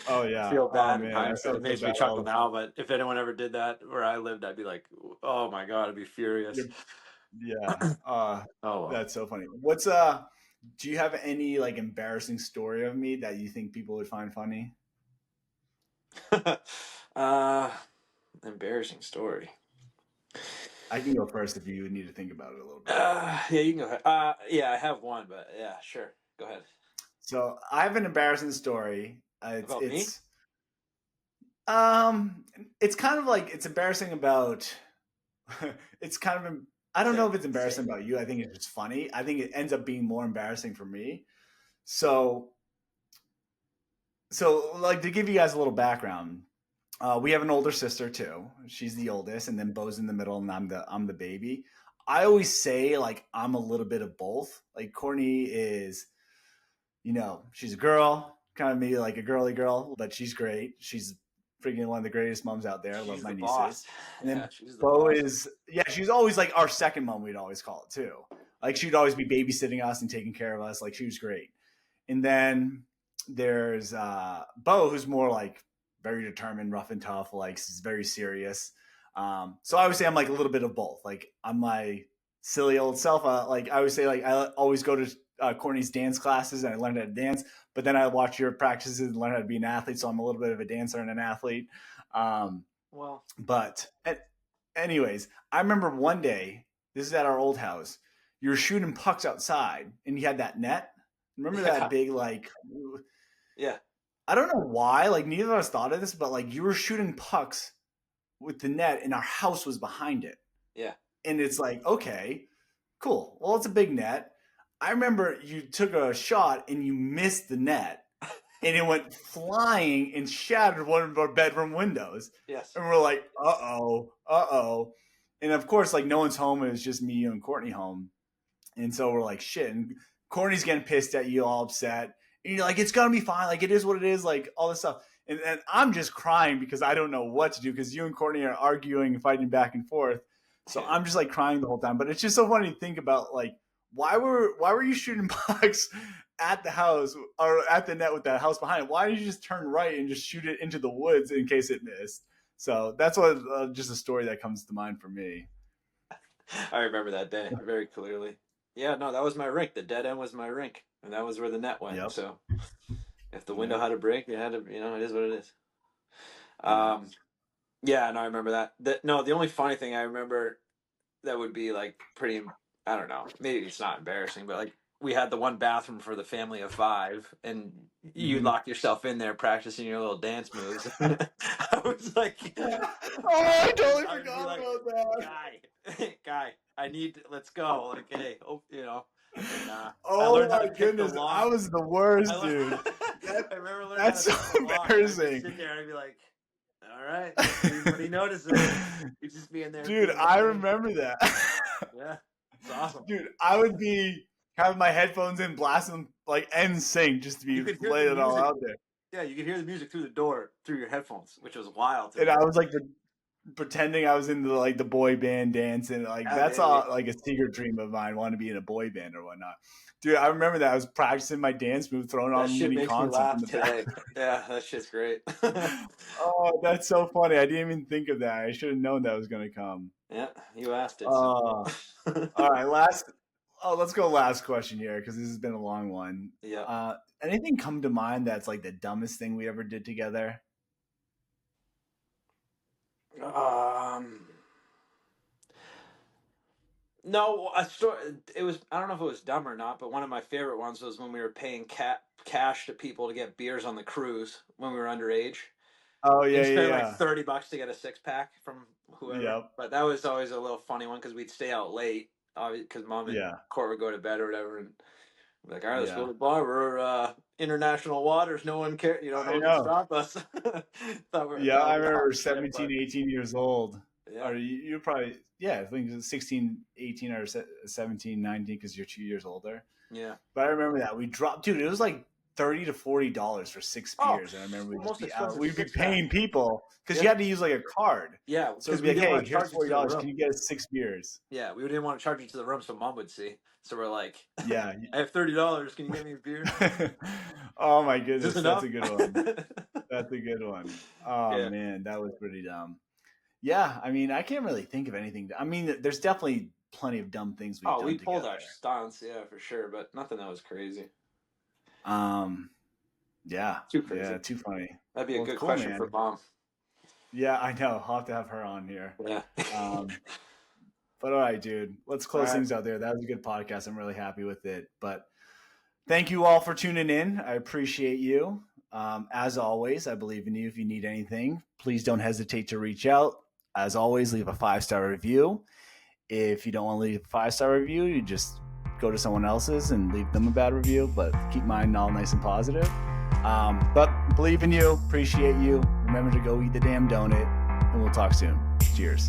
Oh I yeah. feel Oh bad in man, I hindsight. felt It so makes me bad. chuckle now, but if anyone ever did that where I lived, I'd be like, oh my God, I'd be furious. Yeah. Oh well. That's so funny. Do you have any like embarrassing story of me that you think people would find funny? uh, embarrassing story. I can go first if you need to think about it a little bit. Yeah, you can go ahead. Yeah, I have one, but yeah, sure. Go ahead. So I have an embarrassing story. About me? Um, it's kind of like it's embarrassing about. It's kind of. I don't know if it's Say embarrassing it. about you. I think it's just funny. I think it ends up being more embarrassing for me. So, so like to give you guys a little background, we have an older sister too. She's the oldest, and then Bo's in the middle, and I'm the baby. I always say like I'm a little bit of both. Like Courtney is, she's a girl, kind of maybe like a girly girl, but she's great. She's freaking one of the greatest moms out there. I love She's my the nieces. boss. And Yeah, then she's the Bo boss. is, yeah, she's always like our second mom, we'd always call it too. Like she'd always be babysitting us and taking care of us. Like she was great. And then there's Bo, who's more like very determined, rough and tough, like is very serious. So I would say I'm like a little bit of both. Like I'm my silly old self. Like I would say, like I always go to Courtney's dance classes and I learned how to dance. But then I watch your practices and learn how to be an athlete. So I'm a little bit of a dancer and an athlete. Um, Well, but anyways, I remember one day. This is at our old house. You were shooting pucks outside, and you had that net. Remember that yeah, big like yeah, I don't know why, like neither of us thought of this, but like you were shooting pucks with the net and our house was behind it. yeah. And it's like, okay, cool. Well, it's a big net. I remember you took a shot and you missed the net and it went flying and shattered one of our bedroom windows. Yes. And we're like, uh-oh, uh-oh. And of course, like no one's home. It was just me, you, and Courtney home. And so we're like, shit. And Courtney's getting pissed at you, all upset. And you're like, it's gonna be fine. Like it is what it is. Like all this stuff. And I'm just crying because I don't know what to do because you and Courtney are arguing and fighting back and forth. So Yeah. I'm just like crying the whole time. But it's just so funny to think about like why were you shooting pucks at the house or at the net with that house behind it? Why did you just turn right and just shoot it into the woods in case it missed? So that's what just a story that comes to mind for me. I remember that day very clearly. Yeah, no, that was my rink. The dead end was my rink, and that was where the net went. Yep. So if the window Yep. had a break, it had to. It is what it is. Yeah. Um, yeah, no, I remember that. No, the only funny thing I remember that would be like pretty. I don't know. Maybe it's not embarrassing, but like we had the one bathroom for the family of five, and you Mm-hmm. locked yourself in there practicing your little dance moves. I was like, Oh, I totally I would be forgot like, about that. guy, guy, I need. Let's go. Like, hey, and I Oh learned how my to pick the goodness, I lock. was the I, worst, learned, dude. That I remember learning how to that's so pick the lock, and I'd just embarrassing. sit there and I'd be like, all right, let's see if anybody notices. You'd just be in there Dude, doing your I thing. remember that. Yeah, it's awesome. Dude, I would be having my headphones in, blasting like NSYNC just to You be could hear the lay it all music. out there. Yeah, you could hear the music through the door, through your headphones, which was wild to And me. I was like pretending I was into like the boy band dance, and like Yeah, that's baby. all like a secret dream of mine, want to be in a boy band or whatnot. Dude, I remember that I was practicing my dance move, throwing That on shit mini makes me concerts in laugh the back. today. Yeah, that shit's great. Oh, that's so funny. I didn't even think of that. I should have known that was going to come. Yeah, you asked it, so. Uh, all right, let's go last question here because this has been a long one. Yeah. Anything come to mind that's like the dumbest thing we ever did together? Um. No, a story. It was. I don't know if it was dumb or not, but one of my favorite ones was when we were paying cash to people to get beers on the cruise when we were underage, Oh and yeah, spend yeah, like yeah. $30 to get a six pack from whoever. Yep. But that was always a little funny one because we'd stay out late, because mom and Yeah. Court would go to bed or whatever, and we're like, all right, let's go Yeah. to the bar. We're international waters. No one care. No I one can know. stop us. Yeah, Thought I we were hot remember shit, 17, but 18 years old. yeah, Or you probably, yeah, I think it was 16, 18 or 17, 19 because you're 2 years older. yeah. But I remember that we dropped, dude. It was like $30 to $40 for 6 Oh, beers, and I remember well, most we'd expensive be 6-pack. paying people because you Yeah, had to use like a card. yeah, So it'd because be we like, didn't hey, want to here's charge you to the $40. Can room. you get us 6 beers? Yeah, we didn't want to charge you to the room so mom would see. So we're like, Yeah. I have $30. Can you get me a beer? Oh my Is this goodness, that's enough? a good one. That's a good one. Oh Yeah. man, that was pretty dumb. Yeah, I mean, I can't really think of anything. I mean, there's definitely plenty of dumb things we've Oh, we done pulled together. our stunts, yeah, for sure, but nothing that was crazy. Yeah, Too crazy. yeah, too funny. That'd be a Well, good cool, question man. for mom. Yeah, I know. I'll have to have her on here. Yeah. But all right, dude, let's close All right. things out there. That was a good podcast. I'm really happy with it. But thank you all for tuning in. I appreciate you. As always, I believe in you. If you need anything, please don't hesitate to reach out. As always, leave a 5-star review. If you don't want to leave a 5-star review, you just go to someone else's and leave them a bad review. But keep mine all nice and positive. But believe in you. Appreciate you. Remember to go eat the damn donut. And we'll talk soon. Cheers.